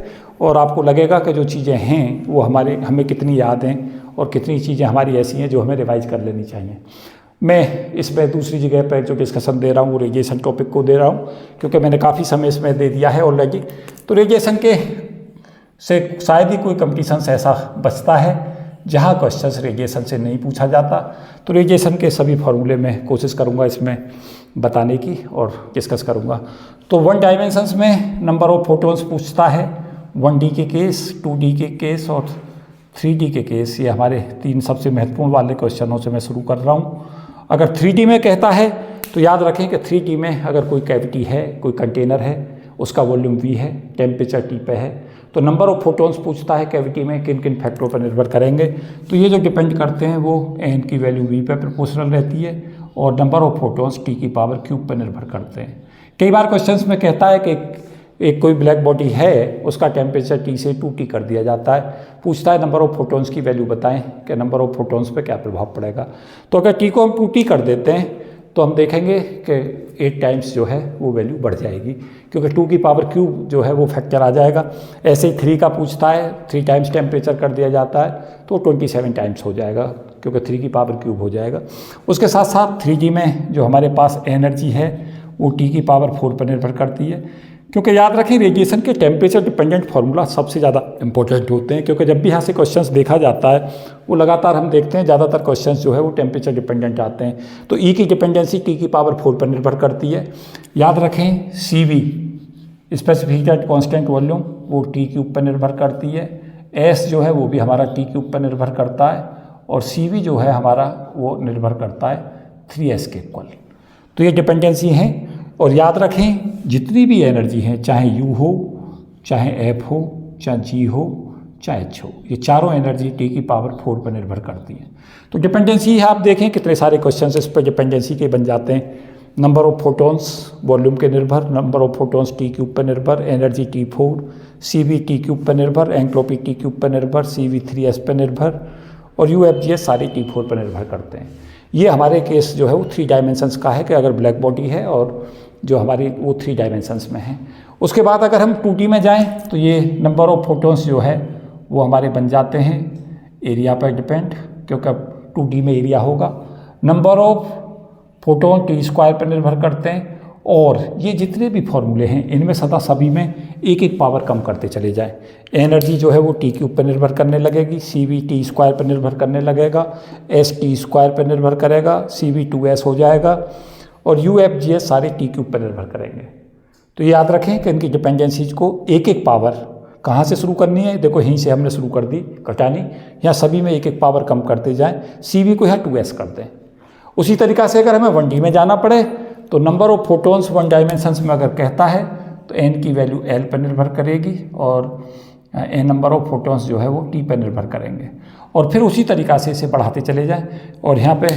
और आपको लगेगा कि जो चीज़ें हैं वो हमें कितनी याद हैं और कितनी चीज़ें हमारी ऐसी हैं जो हमें रिवाइज कर लेनी चाहिए। मैं इसमें दूसरी जगह पर जो डिस्कशन दे रहा हूँ वो रेडिएशन टॉपिक को दे रहा हूँ, क्योंकि मैंने काफ़ी समय इसमें दे दिया है ऑलरेडी। तो रेडिएशन के से शायद ही कोई कॉम्पिटिशन्स ऐसा बचता है जहाँ क्वेश्चंस रेडिएशन से नहीं पूछा जाता। तो रेडिएशन के सभी फॉर्मूले में कोशिश करूँगा इसमें बताने की और डिस्कस करूँगा। तो 1 डायमेंशंस में नंबर ऑफ फोटोन्स पूछता है, 1D के केस, 2D के केस और 3D के केस। ये हमारे 3 सबसे महत्वपूर्ण वाले क्वेश्चनों से मैं शुरू कर रहा हूँ। अगर 3D में कहता है तो याद रखें कि 3D में अगर कोई कैविटी है, कोई कंटेनर है, उसका वॉल्यूम V है, टेम्परेचर T पे है, तो नंबर ऑफ फोटोन्स पूछता है कैविटी में किन किन फैक्टरों पर निर्भर करेंगे। तो ये जो डिपेंड करते हैं वो n की वैल्यू V पे प्रोपोर्शनल रहती है और नंबर ऑफ फोटोन्स T की पावर क्यूब पर निर्भर करते हैं। कई बार क्वेश्चंस में कहता है कि एक कोई ब्लैक बॉडी है, उसका टेम्परेचर T से 2T कर दिया जाता है, पूछता है नंबर ऑफ फोटोन्स की वैल्यू बताएं कि नंबर ऑफ फोटोन्स पे क्या प्रभाव पड़ेगा। तो अगर T को हम 2T कर देते हैं तो हम देखेंगे कि 8 टाइम्स जो है वो वैल्यू बढ़ जाएगी, क्योंकि 2 की पावर क्यूब जो है वो फैक्टर आ जाएगा। ऐसे ही 3 का पूछता है, 3 टाइम्स टेम्परेचर कर दिया जाता है तो 27 टाइम्स हो जाएगा, क्योंकि 3 की पावर क्यूब हो जाएगा। उसके साथ साथ 3D में जो हमारे पास एनर्जी है वो T की पावर 4 पर निर्भर करती है, क्योंकि याद रखें रेडिएशन के टेम्परेचर डिपेंडेंट फार्मूला सबसे ज़्यादा इंपॉर्टेंट होते हैं, क्योंकि जब भी यहाँ से क्वेश्चंस देखा जाता है वो लगातार हम देखते हैं ज़्यादातर क्वेश्चंस जो है वो टेम्परेचर डिपेंडेंट आते हैं। तो E की डिपेंडेंसी T की पावर 4 पर निर्भर करती है। याद रखें CV स्पेसिफिक कॉन्स्टेंट वॉल्यूम वो T क्यूब पर निर्भर करती है, S जो है वो भी हमारा T क्यूब पर निर्भर करता है, और CV जो है हमारा वो निर्भर करता है 3S के इक्वल। तो ये डिपेंडेंसी हैं। और याद रखें जितनी भी एनर्जी है, चाहे U हो, चाहे F हो, चाहे G हो, चाहे H हो, ये चारों एनर्जी T की पावर 4 पर निर्भर करती हैं। तो डिपेंडेंसी आप देखें कितने सारे क्वेश्चन इस पर डिपेंडेंसी के बन जाते हैं। नंबर ऑफ फोटॉन्स वॉल्यूम के निर्भर, number of photons T cube पर निर्भर, energy T4, CV T cube पर निर्भर, एंट्रोपी T क्यूब पर निर्भर, CV3S पर निर्भर और UFGS सारे T4 पर निर्भर करते हैं। ये हमारे केस जो है वो 3 डायमेंशंस का है कि अगर ब्लैक बॉडी है और जो हमारी वो 3 डायमेंशंस में है। उसके बाद अगर हम 2D में जाएं तो ये नंबर ऑफ फोटॉन्स जो है वो हमारे बन जाते हैं एरिया पर डिपेंड, क्योंकि अब 2D में एरिया होगा। नंबर ऑफ फोटोन T² पर निर्भर करते हैं और ये जितने भी फॉर्मूले हैं इनमें सदा सभी में एक एक पावर कम करते चले जाएं। एनर्जी जो है वो T क्यूब पर निर्भर करने लगेगी, CV T² पर निर्भर करने लगेगा, S T² पर निर्भर करेगा, CV2S हो जाएगा और UFGS सारे T क्यूब पर निर्भर करेंगे। तो ये याद रखें कि इनकी डिपेंडेंसीज को एक एक पावर कहाँ से शुरू करनी है। देखो यहीं से हमने शुरू कर दी घटानी, यहाँ सभी में एक एक पावर कम करते जाएं। CV को यहाँ 2S कर दें। उसी तरीक़ा से अगर हमें 1D में जाना पड़े तो नंबर ऑफ फोटॉन्स 1 डायमेंशंस में अगर कहता है तो n की वैल्यू L पर निर्भर करेगी और n नंबर ऑफ फोटॉन्स जो है वो T पर निर्भर करेंगे। और फिर उसी तरीक़ा से इसे बढ़ाते चले जाएं और यहाँ पे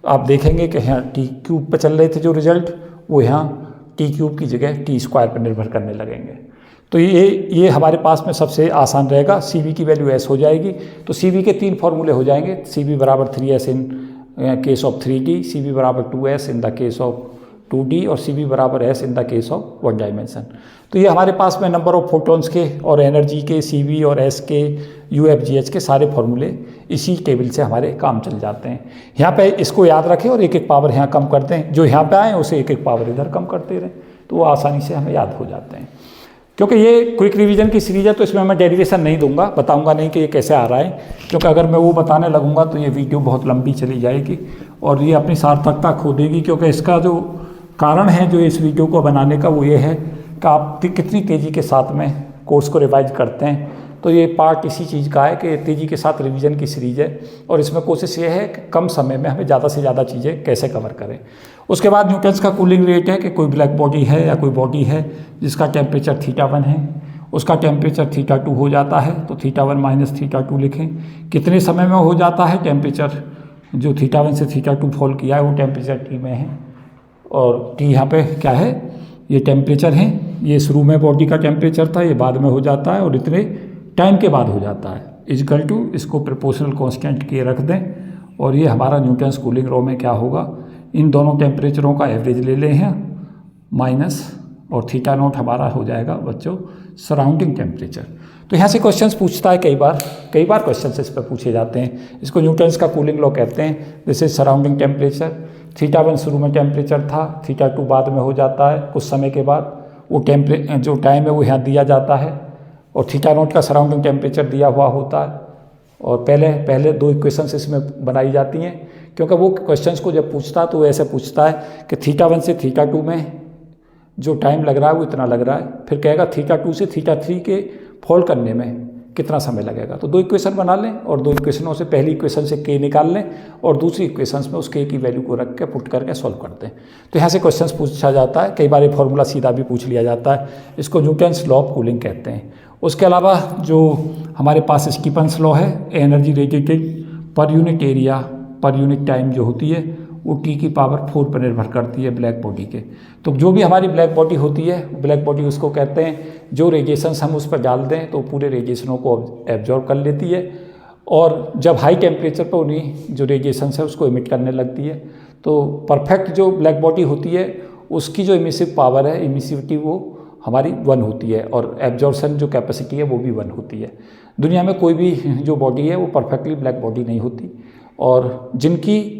आप देखेंगे कि यहाँ T क्यूब पर चल रहे थे जो रिजल्ट, वो यहाँ T क्यूब की जगह T² पर निर्भर करने लगेंगे। तो ये हमारे पास में सबसे आसान रहेगा। CV की वैल्यू S हो जाएगी तो CV के 3 फॉर्मूले हो जाएंगे। CV बराबर 3S in case of 3D, CV बराबर 2S in the case of 2D और CV बराबर S in the case of 1 dimension. तो ये हमारे पास में नंबर ऑफ फोटॉन्स के और एनर्जी के CV और S के UFGH के सारे फॉर्मूले इसी टेबल से हमारे काम चल जाते हैं। यहाँ पे इसको याद रखें और एक एक पावर यहाँ कम करते हैं, जो यहाँ पे आए उसे एक एक पावर इधर कम करते रहें तो वो आसानी से हमें याद हो जाते हैं। क्योंकि ये क्विक रिवीजन की सीरीज है तो इसमें मैं डेरिवेशन नहीं दूंगा, बताऊंगा नहीं कि ये कैसे आ रहा है, क्योंकि अगर मैं वो बताने लगूंगा तो ये वीडियो बहुत लंबी चली जाएगी और ये अपनी सार्थकता खो देगी। क्योंकि इसका जो कारण है जो इस वीडियो को बनाने का वो ये है कि आप कितनी तेज़ी के साथ में कोर्स को रिवाइज करते हैं। तो ये पार्ट इसी चीज़ का है कि तेज़ी के साथ रिवीजन की सीरीज़ है और इसमें कोशिश ये है कि कम समय में हमें ज़्यादा से ज़्यादा चीज़ें कैसे कवर करें। उसके बाद न्यूटन्स का कूलिंग रेट है कि कोई ब्लैक बॉडी है या कोई बॉडी है जिसका टेम्परेचर θ1 है, उसका टेम्परेचर θ2 हो जाता है तो θ1 - θ2 लिखें। कितने समय में हो जाता है टेम्परेचर, जो θ1 से θ2 फॉल किया है वो टेम्परेचर T में है और T यहाँ पे क्या है, ये टेम्परेचर है। ये शुरू में बॉडी का टेम्परेचर था, ये बाद में हो जाता है और इतने टाइम के बाद हो जाता है। इक्वल टू इसको प्रोपोर्शनल कांस्टेंट के रख दें और ये हमारा न्यूटन्स कूलिंग लॉ में क्या होगा, इन दोनों टेम्परेचरों का एवरेज ले लें हैं माइनस और θ0 हमारा हो जाएगा बच्चों सराउंडिंग टेम्परेचर। तो यहाँ से क्वेश्चंस पूछता है कई बार क्वेश्चंस इस पर पूछे जाते हैं। इसको न्यूटन्स का कूलिंग लॉ कहते हैं। जैसे सराउंडिंग टेम्परेचर, θ1 शुरू में टेम्परेचर था, θ2 बाद में हो जाता है कुछ समय के बाद, वो जो टाइम है वो यहाँ दिया जाता है और θ0 का सराउंडिंग टेम्परेचर दिया हुआ होता है। और पहले 2 इक्वेशंस इसमें बनाई जाती हैं, क्योंकि वो क्वेश्चंस को जब पूछता है तो ऐसे पूछता है कि θ1 से θ2 में जो टाइम लग रहा है वो इतना लग रहा है, फिर कहेगा θ2 से θ3 के फॉल करने में कितना समय लगेगा। तो 2 इक्वेशन बना लें और 2 इक्वेशनों से पहली इक्वेशन से k निकाल लें और दूसरी इक्वेशंस में उस k की वैल्यू को रख के पुट करके सॉल्व कर दें। तो यहाँ से क्वेश्चंस पूछा जाता है, कई बार ये फॉर्मूला सीधा भी पूछ लिया जाता है। इसको न्यूटन्स लॉ ऑफ कूलिंग कहते हैं। उसके अलावा जो हमारे पास स्टीफन्स लॉ है, energy radiated per unit area per unit time जो होती है वो T की पावर 4 पर निर्भर करती है ब्लैक बॉडी के। तो जो भी हमारी ब्लैक बॉडी होती है, ब्लैक बॉडी उसको कहते हैं जो रेडिएशंस हम उस पर डाल दें तो पूरे रेडिएशनों को एब्जॉर्ब कर लेती है और जब हाई टेम्परेचर पर उन्हीं जो रेडिएशंस है उसको इमिट करने लगती है। तो परफेक्ट जो ब्लैक बॉडी होती है उसकी जो इमिसिव पावर है, इमिसिविटी, वो हमारी 1 होती है और एब्जॉर्प्शन जो कैपेसिटी है वो भी 1 होती है। दुनिया में कोई भी जो बॉडी है वो परफेक्टली ब्लैक बॉडी नहीं होती और जिनकी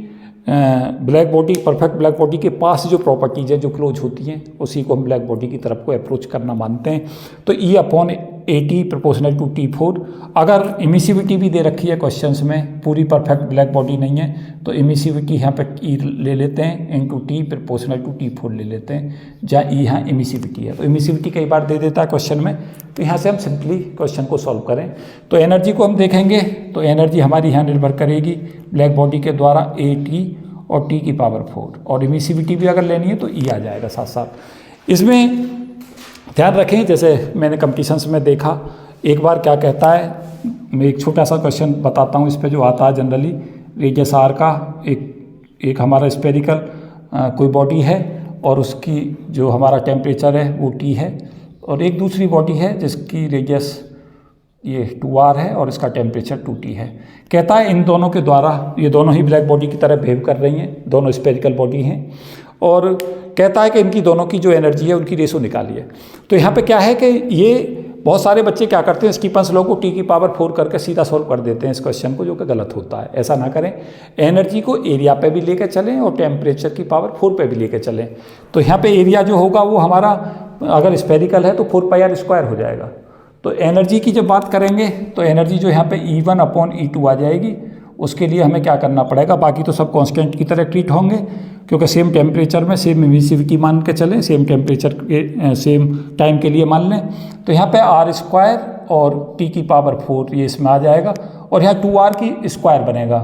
black body, perfect black body के पास जो प्रॉपर्टीज़ है जो क्लोज होती हैं उसी को हम ब्लैक बॉडी की तरफ को अप्रोच करना मानते हैं। तो E/AT प्रोपोर्शनल टू T4। अगर इमिसिविटी भी दे रखी है क्वेश्चंस में, पूरी परफेक्ट ब्लैक बॉडी नहीं है तो इमिसिविटी यहाँ पे E ले लेते हैं into T proportional to T4 ले लेते हैं, जहाँ E यहाँ इमिसिविटी है। तो इमिसिविटी कई बार दे देता है क्वेश्चन में, तो यहाँ से हम सिंपली क्वेश्चन को सॉल्व करें। तो एनर्जी को हम देखेंगे तो एनर्जी हमारी यहाँ निर्भर करेगी ब्लैक बॉडी के द्वारा AT और T की पावर 4 और इमिसिविटी भी अगर लेनी है तो E आ जाएगा साथ साथ। इसमें ध्यान रखें, जैसे मैंने कंपटीशंस में देखा एक बार क्या कहता है मैं एक छोटा सा क्वेश्चन बताता हूँ इस पे जो आता है जनरली। रेडियस आर का एक हमारा स्फेरिकल कोई बॉडी है और उसकी जो हमारा टेम्परेचर है वो T है, और एक दूसरी बॉडी है जिसकी रेडियस ये 2r है और इसका टेम्परेचर 2T है। कहता है इन दोनों के द्वारा, ये दोनों ही ब्लैक बॉडी की तरह बिहेव कर रही हैं, दोनों स्फेरिकल बॉडी हैं, और कहता है कि इनकी दोनों की जो एनर्जी है उनकी रेशो निकालिए। तो यहाँ पे क्या है कि ये बहुत सारे बच्चे क्या करते हैं, स्टीफन्स लॉ को T की पावर 4 करके सीधा सॉल्व कर देते हैं इस क्वेश्चन को, जो कि गलत होता है। ऐसा ना करें, एनर्जी को एरिया पे भी लेकर चलें और टेम्परेचर की पावर 4 पे भी लेकर चलें। तो यहाँ पे एरिया जो होगा वो हमारा अगर स्फेरिकल है तो 4πr² हो जाएगा। तो एनर्जी की जब बात करेंगे तो एनर्जी जो यहाँ पे E1/E2 आ जाएगी। उसके लिए हमें क्या करना पड़ेगा, बाकी तो सब कांस्टेंट की तरह ट्रीट होंगे क्योंकि सेम टेम्परेचर में सेम इमिसिविटी मान के चलें, सेम टेम्परेचर के सेम टाइम के लिए मान लें। तो यहाँ पे r² और T की पावर 4 ये इसमें आ जाएगा, और यहाँ 2r की स्क्वायर बनेगा।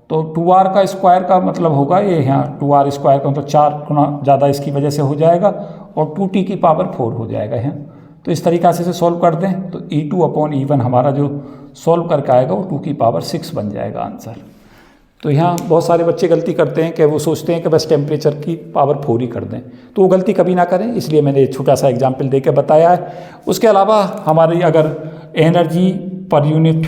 तो 2r का स्क्वायर का मतलब होगा ये, यहाँ 2r² का मतलब 4 गुना ज़्यादा इसकी वजह से हो जाएगा, और 2T की पावर 4 हो जाएगा यहाँ। तो इस तरीक़ा से सॉल्व कर दें तो E2/E1 हमारा जो सॉल्व करके आएगा वो 2 की पावर 6 बन जाएगा आंसर। तो यहाँ बहुत सारे बच्चे गलती करते हैं कि वो सोचते हैं कि बस टेम्परेचर की पावर 4 ही कर दें, तो वो गलती कभी ना करें, इसलिए मैंने एक छोटा सा एग्जाम्पल दे के बताया है। उसके अलावा हमारी अगर energy per unit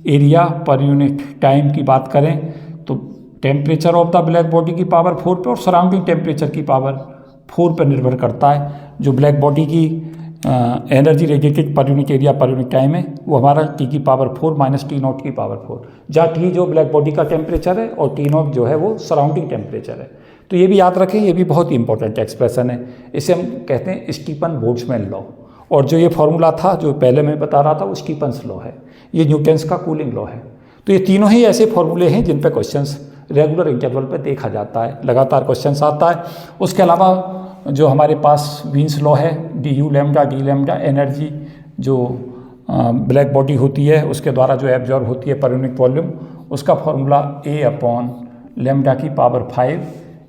area per unit time की बात करें तो temperature of the black body की पावर 4 पे और सराउंडिंग टेम्परेचर की पावर 4 पे निर्भर करता है। जो ब्लैक बॉडी की energy radiated per unit area per unit time है वो हमारा T की पावर 4 माइनस T0 की पावर 4, जहाँ T जो ब्लैक बॉडी का टेम्परेचर है और T0 जो है वो सराउंडिंग टेम्परेचर है। तो ये भी याद रखें, ये भी बहुत ही इंपॉर्टेंट एक्सप्रेशन है। इसे हम कहते हैं स्टीफन बोल्ट्जमैन लॉ, और जो ये फॉर्मूला था जो पहले मैं बता रहा था वो स्टीफन्स लॉ है, ये न्यूटन्स का कूलिंग लॉ है। तो ये तीनों ही ऐसे फॉर्मूले हैं जिन पे क्वेश्चंस रेगुलर इंटरवल पे देखा जाता है, लगातार क्वेश्चंस आता है। उसके अलावा जो हमारे पास वीन्स लॉ है, du lambda d lambda, energy जो ब्लैक बॉडी होती है उसके द्वारा जो एब्जॉर्ब होती है पर यूनिट वॉल्यूम, उसका फॉर्मूला A/लैम्डा की पावर 5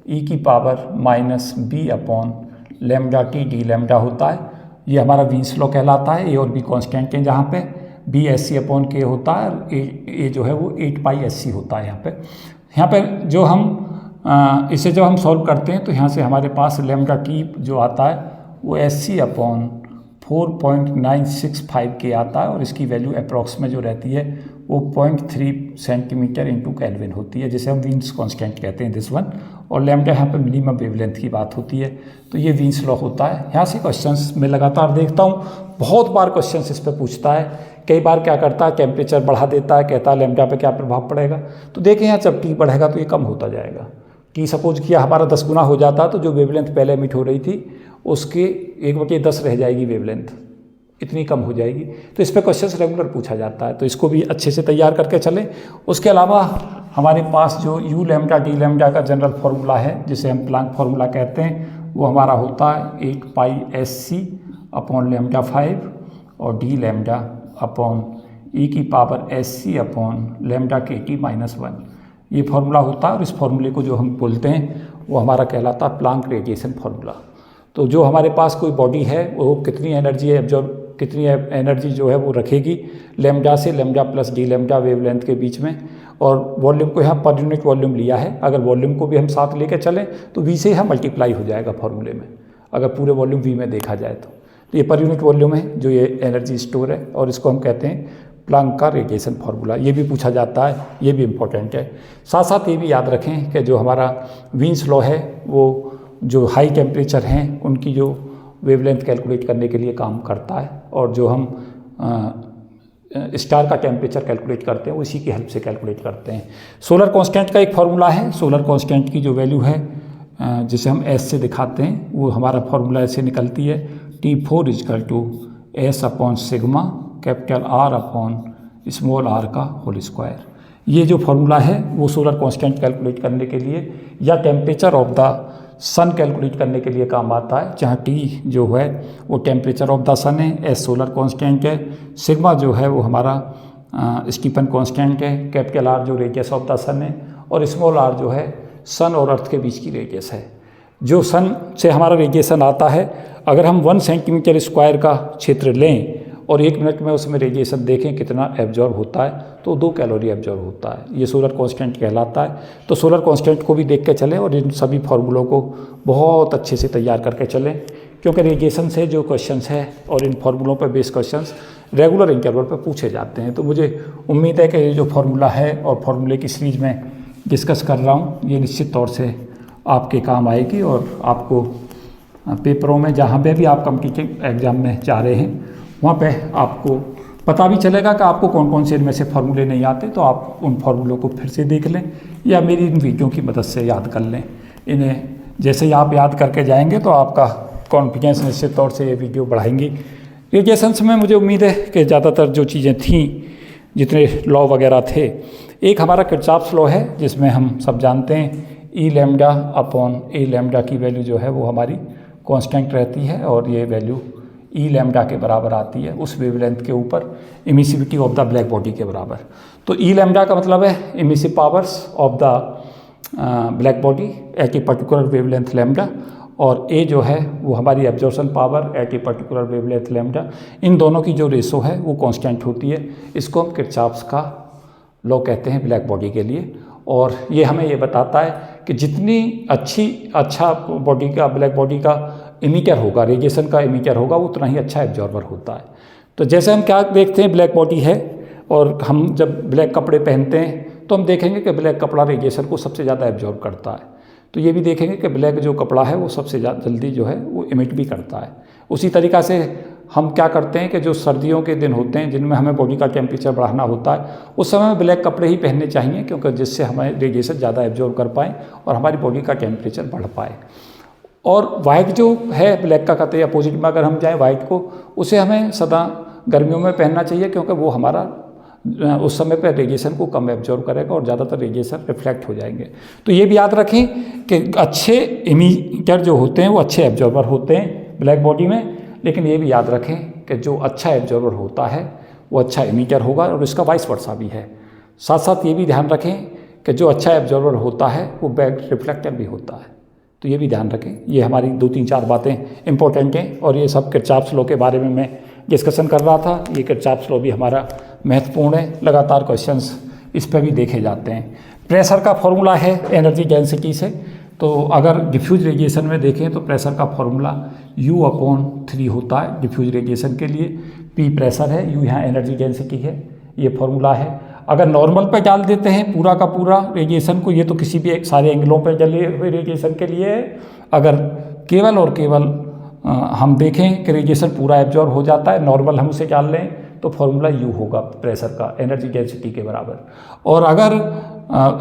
e की power minus B/λT d lambda होता है। ये हमारा वीन्स लॉ कहलाता है। ए और बी कांस्टेंट हैं, जहाँ पे B SC/K होता है और ए जो है वो 8πSC होता है। यहाँ पे जो हम इसे जब हम सॉल्व करते हैं तो यहाँ से हमारे पास लैम्डा टी जो आता है वो SC/4.965 के आता है, और इसकी वैल्यू अप्रॉक्स में जो रहती है वो 0.3 सेंटीमीटर इंटू केल्विन होती है, जिसे हम वीन्स कांस्टेंट कहते हैं दिस वन। और लैम्डा यहाँ पे मिनिमम वेवलेंथ की बात होती है। तो ये वीन्स लॉ होता है। यहाँ से क्वेश्चंस मैं लगातार देखता हूँ, बहुत बार क्वेश्चंस इस पर पूछता है। कई बार क्या करता है, टेम्परेचर बढ़ा देता है, कहता है लैम्डा पे क्या प्रभाव पड़ेगा। तो देखें यहाँ जब T बढ़ेगा तो ये कम होता जाएगा। T सपोज किया हमारा 10 गुना हो जाता है तो जो वेवलेंथ पहले एमिट हो रही थी उसके 1/10 रह जाएगी वेवलेंथ, इतनी कम हो जाएगी। तो इस पर क्वेश्चंस रेगुलर पूछा जाता है, तो इसको भी अच्छे से तैयार करके चलें। उसके अलावा हमारे पास जो U लैम्डा D लैम्डा का जनरल फार्मूला है, जिसे हम प्लांक फार्मूला कहते हैं, वो हमारा होता है 8πSC/λ5 और D लैम्डा अपॉन E की पावर SC/λKT-1। ये फार्मूला होता है, और इस फार्मूले को जो हम बोलते हैं वो हमारा कहलाता है प्लांक रेडिएशन फार्मूला। तो जो हमारे पास कोई बॉडी है वो कितनी एनर्जी एब्जॉर्ब, कितनी एनर्जी जो है वो रखेगी लैम्डा से lambda plus D lambda wavelength के बीच में, और वॉल्यूम को यहाँ पर यूनिट वॉल्यूम लिया है। अगर वॉल्यूम को भी हम साथ लेके चलें तो V से यहाँ मल्टीप्लाई हो जाएगा फॉर्मूले में, अगर पूरे वॉल्यूम V में देखा जाए तो ये पर यूनिट वॉल्यूम है जो ये एनर्जी स्टोर है, और इसको हम कहते हैं प्लांक का रेडिएशन फार्मूला। ये भी पूछा जाता है, ये भी इम्पोर्टेंट है। साथ साथ ये भी याद रखें कि जो हमारा वीन्स लॉ है वो जो हाई टेम्परेचर हैं उनकी जो वेवलेंथ कैलकुलेट करने के लिए काम करता है, और जो हम स्टार का टेम्परेचर कैलकुलेट करते हैं वो इसी की हेल्प से कैलकुलेट करते हैं। सोलर कांस्टेंट का एक फार्मूला है। सोलर कांस्टेंट की जो वैल्यू है जिसे हम S से दिखाते हैं, वो हमारा फार्मूला ऐसे निकलती है T4 = S/σ कैपिटल R/r का होल स्क्वायर। ये जो फार्मूला है वो सोलर कांस्टेंट कैलकुलेट करने के लिए या temperature of the sun calculate करने के लिए काम आता है, जहाँ T जो है वो टेम्परेचर ऑफ द सन है, S सोलर कांस्टेंट है, सिग्मा जो है वो हमारा स्टीफन कांस्टेंट है, कैपिटल R जो रेडियस ऑफ द सन है, और स्मॉल r जो है सन और अर्थ के बीच की रेडियस है। जो सन से हमारा रेडिएशन आता है, अगर हम 1 सेंटीमीटर स्क्वायर का क्षेत्र लें और 1 मिनट में उसमें रेडिएशन देखें कितना एब्जॉर्ब होता है, तो 2 कैलोरी एब्जॉर्ब होता है। ये सोलर कांस्टेंट कहलाता है। तो सोलर कांस्टेंट को भी देख के चलें और इन सभी फार्मूलों को बहुत अच्छे से तैयार करके चलें, क्योंकि रेडिएशन से जो क्वेश्चंस हैं और इन फार्मूलों पर बेस्ड क्वेश्चंस रेगुलर इंटरवल पर पूछे जाते हैं। तो मुझे उम्मीद है कि ये जो फार्मूला है और फार्मूले की सीरीज में डिस्कस कर रहा हूँ, ये निश्चित तौर से आपके काम आएगी और आपको पेपरों में जहाँ पे भी आप कॉम्पिटिटिव एग्ज़ाम में जा रहे हैं वहाँ पे आपको पता भी चलेगा कि आपको कौन कौन से इनमें से फार्मूले नहीं आते, तो आप उन फार्मूलों को फिर से देख लें या मेरी इन वीडियो की मदद से याद कर लें। इन्हें जैसे ही आप याद करके जाएंगे तो आपका कॉन्फिडेंस निश्चित तौर से ये वीडियो बढ़ाएंगी। रेडिएशंस में मुझे उम्मीद है कि ज़्यादातर जो चीज़ें थीं, जितने लॉ वगैरह थे, एक हमारा किरचॉफ्स लॉ है जिसमें हम सब जानते हैं ई लैम्डा अपॉन ए लैम्डा की वैल्यू जो है वो हमारी कांस्टेंट रहती है और ये वैल्यू ई लैम्डा के बराबर आती है उस वेवलेंथ के ऊपर emissivity of the black body के बराबर। तो ई लैम्डा का मतलब है emissive powers of the black body at a particular wavelength lambda, और ए जो है वो हमारी absorption power at a particular wavelength lambda. इन दोनों की जो रेशो है वो कांस्टेंट होती है। इसको हम किरचॉफ्स का लॉ कहते हैं ब्लैक बॉडी के लिए, और ये हमें ये बताता है कि जितनी अच्छा बॉडी का ब्लैक बॉडी का इमीटर होगा, रेडिएशन का इमीटर होगा, उतना ही अच्छा एब्जॉर्बर होता है। तो जैसे हम क्या देखते हैं, ब्लैक बॉडी है और हम जब ब्लैक कपड़े पहनते हैं तो हम देखेंगे कि ब्लैक कपड़ा रेडिएशन को सबसे ज़्यादा एब्जॉर्ब करता है। तो ये भी देखेंगे कि ब्लैक जो कपड़ा है वो सबसे जल्दी जो है वो इमिट भी करता है। उसी तरीक़ा से हम क्या करते हैं कि जो सर्दियों के दिन होते हैं जिनमें हमें बॉडी का टेम्परेचर बढ़ाना होता है, उस समय ब्लैक कपड़े ही पहनने चाहिए, क्योंकि जिससे हमें रेडिएशन ज़्यादा एब्जॉर्ब कर पाएँ और हमारी बॉडी का टेम्परेचर बढ़ पाए। और वाइट जो है ब्लैक का कहते हैं अपोजिट में अगर हम जाएँ वाइट को, उसे हमें सदा गर्मियों में पहनना चाहिए, क्योंकि वो हमारा उस समय पर रेडिएशन को कम एब्जॉर्ब करेगा और ज़्यादातर रेडिएशन रिफ्लेक्ट हो जाएंगे। तो ये भी याद रखें कि अच्छे इमीटर जो होते हैं वो अच्छे एब्जॉर्बर होते हैं ब्लैक बॉडी में, लेकिन ये भी याद रखें कि जो अच्छा एब्जॉर्बर होता है वो अच्छा इमीटर होगा और इसका वाइस वर्सा भी है। साथ साथ ये भी ध्यान रखें कि जो अच्छा एब्जॉर्बर होता है वो बैड रिफ्लेक्टर भी होता है। तो ये भी ध्यान रखें। ये हमारी 2-3-4 बातें इंपॉर्टेंट हैं, और ये सब किरचॉफ्स लॉ के बारे में मैं डिस्कशन कर रहा था। ये किरचॉफ्स लॉ भी हमारा महत्वपूर्ण है, लगातार क्वेश्चंस इस पर भी देखे जाते हैं। प्रेशर का फॉर्मूला है एनर्जी डेंसिटी से, तो अगर डिफ्यूज रेडिएशन में देखें तो प्रेशर का फॉर्मूला U/3 होता है डिफ्यूज रेडिएशन के लिए। P प्रेशर है, U यहाँ एनर्जी डेंसिटी है, ये फॉर्मूला है। अगर नॉर्मल पे डाल देते हैं पूरा का पूरा रेडिएशन को, ये तो किसी भी सारे एंगलों पे डले हुए रेडिएशन के लिए है। अगर केवल और केवल हम देखें कि रेडिएशन पूरा एब्जॉर्ब हो जाता है, नॉर्मल हम उसे डाल लें, तो फॉर्मूला U होगा प्रेशर का एनर्जी डेंसिटी के बराबर। और अगर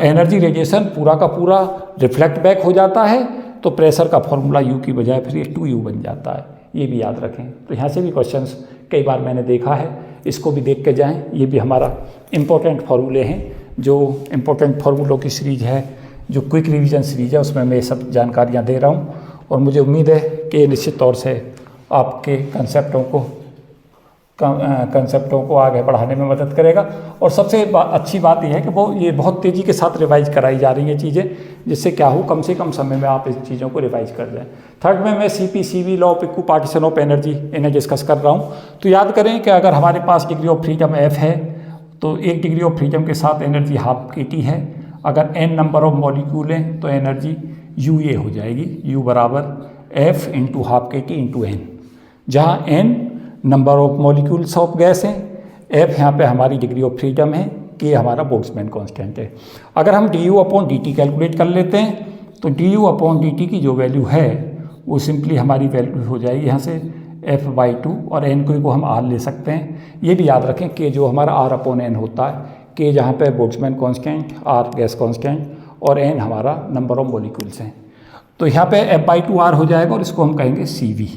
एनर्जी रेडिएशन पूरा का पूरा रिफ्लेक्ट बैक हो जाता है तो प्रेशर का फॉर्मूला U की बजाय फिर ये 2U बन जाता है। ये भी याद रखें। तो यहाँ से भी क्वेश्चंस कई बार मैंने देखा है, इसको भी देख के जाएं। ये भी हमारा इम्पोर्टेंट फार्मूले हैं। जो इम्पोर्टेंट फार्मूलों की सीरीज है, जो क्विक रिवीजन सीरीज है, उसमें मैं सब जानकारियाँ दे रहा हूँ, और मुझे उम्मीद है कि निश्चित तौर से आपके कंसेप्टों को आगे बढ़ाने में मदद करेगा। और सबसे अच्छी बात यह है कि वो ये बहुत तेज़ी के साथ रिवाइज कराई जा रही हैं चीज़ें, जिससे क्या हो कम से कम समय में आप इस चीज़ों को रिवाइज कर दें। थर्ड में मैं CP/CV law of equipartition of energy इन्हें डिस्कस कर रहा हूँ। तो याद करें कि अगर हमारे पास डिग्री ऑफ फ्रीडम F है तो 1 डिग्री ऑफ फ्रीडम के साथ एनर्जी ½ kT है। अगर n नंबर ऑफ मॉलिक्यूल हैं तो एनर्जी UA हो जाएगी, U बराबर F × ½ kT × n, जहाँ n number of molecules of gas हैं, F यहाँ पे हमारी डिग्री ऑफ फ्रीडम है, K हमारा बोल्ट्जमैन कांस्टेंट है। अगर हम du/dt कैलकुलेट कर लेते हैं तो du/dt की जो वैल्यू है वो सिंपली हमारी वैल्यू हो जाएगी यहाँ से F/2, और n को हम R ले सकते हैं। ये भी याद रखें K जो हमारा R/n होता है, K जहाँ पे Boltzmann constant, R gas constant, और n हमारा नंबर ऑफ मॉलिक्यूल्स हैं। तो यहाँ पे F/2R हो जाएगा और इसको हम कहेंगे CV।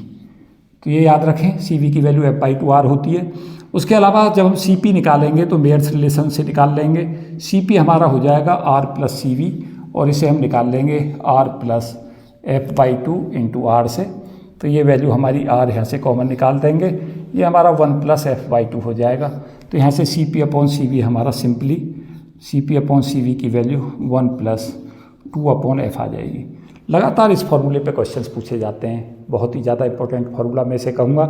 तो ये याद रखें CV की वैल्यू F/2R होती है। उसके अलावा जब हम CP निकालेंगे तो मेयर्स रिलेशन से निकाल लेंगे। CP हमारा हो जाएगा R + CV, और इसे हम निकाल लेंगे R + F/2 × R से। तो ये वैल्यू हमारी R यहाँ से कॉमन निकाल देंगे, ये हमारा 1 + F/2 हो जाएगा। तो यहाँ से CP/CV हमारा सिंपली CP/CV की वैल्यू 1 + 2/F आ जाएगी। लगातार इस फॉर्मूले पे क्वेश्चंस पूछे जाते हैं, बहुत ही ज़्यादा इंपॉर्टेंट फार्मूला में से कहूँगा।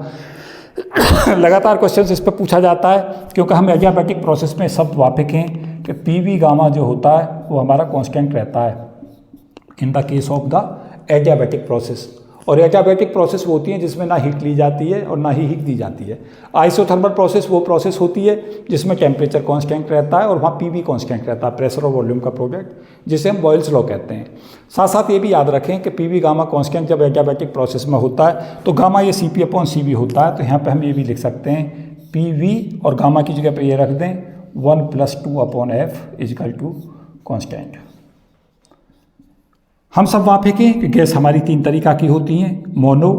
लगातार क्वेश्चन इस पर पूछा जाता है क्योंकि हम एडियाबैटिक प्रोसेस में सब वाकिफ हैं कि पी वी गामा जो होता है वो हमारा कांस्टेंट रहता है in the case of the adiabatic process. और एडियाबैटिक प्रोसेस वो होती है जिसमें ना हीट ली जाती है और ना ही हीट दी जाती है। आइसोथर्मल प्रोसेस वो प्रोसेस होती है जिसमें टेम्परेचर कांस्टेंट रहता है और वहाँ पी वी कांस्टेंट रहता है, प्रेशर और वॉल्यूम का प्रोडक्ट, जिसे हम बॉयल्स लॉ कहते हैं। साथ साथ ये भी याद रखें कि पी वी गामा कांस्टेंट जब एडियाबैटिक प्रोसेस में होता है तो गामा ये CP/CV होता है। तो यहाँ पर हम ये भी लिख सकते हैं पी वी और गामा की जगह पर ये रख दें 1+2/F = कांस्टेंट। हम सब वाकिफ हैं कि गैस हमारी 3 तरीक़ा की होती हैं, mono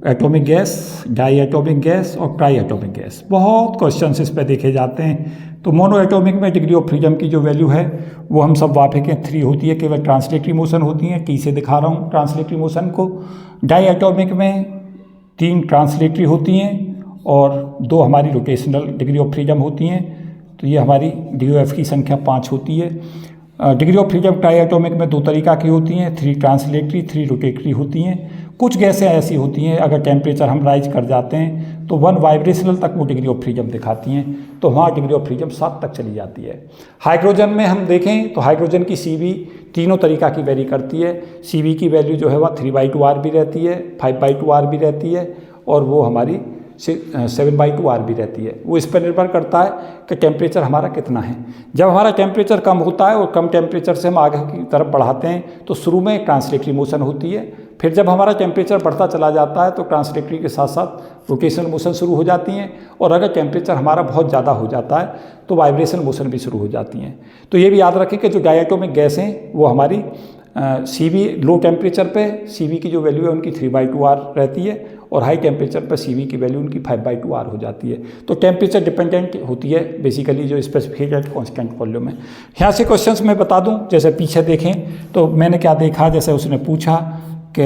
atomic gas, diatomic gas और ट्राई एटॉमिक गैस। बहुत क्वेश्चंस इस पे देखे जाते हैं। तो मोनो एटॉमिक में डिग्री ऑफ फ्रीडम की जो वैल्यू है वो हम सब वाकिफ हैं 3 होती है, केवल ट्रांसलेटरी मोशन होती है, टी से दिखा रहा हूँ ट्रांसलेटरी मोशन को। डाई एटॉमिक में 3 ट्रांसलेटरी होती हैं और 2 हमारी रोटेशनल डिग्री ऑफ फ्रीडम होती हैं। तो ये हमारी DOF की संख्या 5 होती है। Degree of freedom try atomic में 2 तरीक़ा की होती हैं, 3 ट्रांसलेटरी 3 रोटेटरी होती हैं। कुछ गैसें ऐसी होती हैं अगर टेम्परेचर हम राइज कर जाते हैं तो 1 वाइब्रेशनल तक वो डिग्री ऑफ फ्रीडम दिखाती हैं, तो वहाँ डिग्री ऑफ फ्रीडम 7 तक चली जाती है। हाइड्रोजन में हम देखें तो हाइड्रोजन की CV तीनों तरीक़ा की वेरी करती है। CV की वैल्यू जो है वह 3/2R भी रहती है, 5/2R भी रहती है और वो हमारी 7/2R भी रहती है। वो इस पर निर्भर करता है कि टेम्परेचर हमारा कितना है। जब हमारा टेम्परेचर कम होता है और कम टेम्परेचर से हम आगे की तरफ बढ़ाते हैं तो शुरू में ट्रांसलेटरी मोशन होती है, फिर जब हमारा टेम्परेचर बढ़ता चला जाता है तो ट्रांसलेटरी के साथ साथ रोटेशनल मोशन शुरू हो जाती हैं और अगर टेम्परेचर हमारा बहुत ज़्यादा हो जाता है तो वाइब्रेशनल मोशन भी शुरू हो जाती हैं। तो ये भी याद रखें कि जो डायटोमिक गैस हैं वो हमारी CV लो टेम्परेचर पे CV की जो वैल्यू है उनकी 3/2R रहती है और हाई टेम्परेचर पर CV की वैल्यू उनकी 5/2R हो जाती है। तो टेम्परेचर डिपेंडेंट होती है बेसिकली जो स्पेसिफिक कांस्टेंट वॉल्यूम है। यहाँ से क्वेश्चंस मैं बता दूँ, जैसे पीछे देखें तो मैंने क्या देखा, जैसे उसने पूछा कि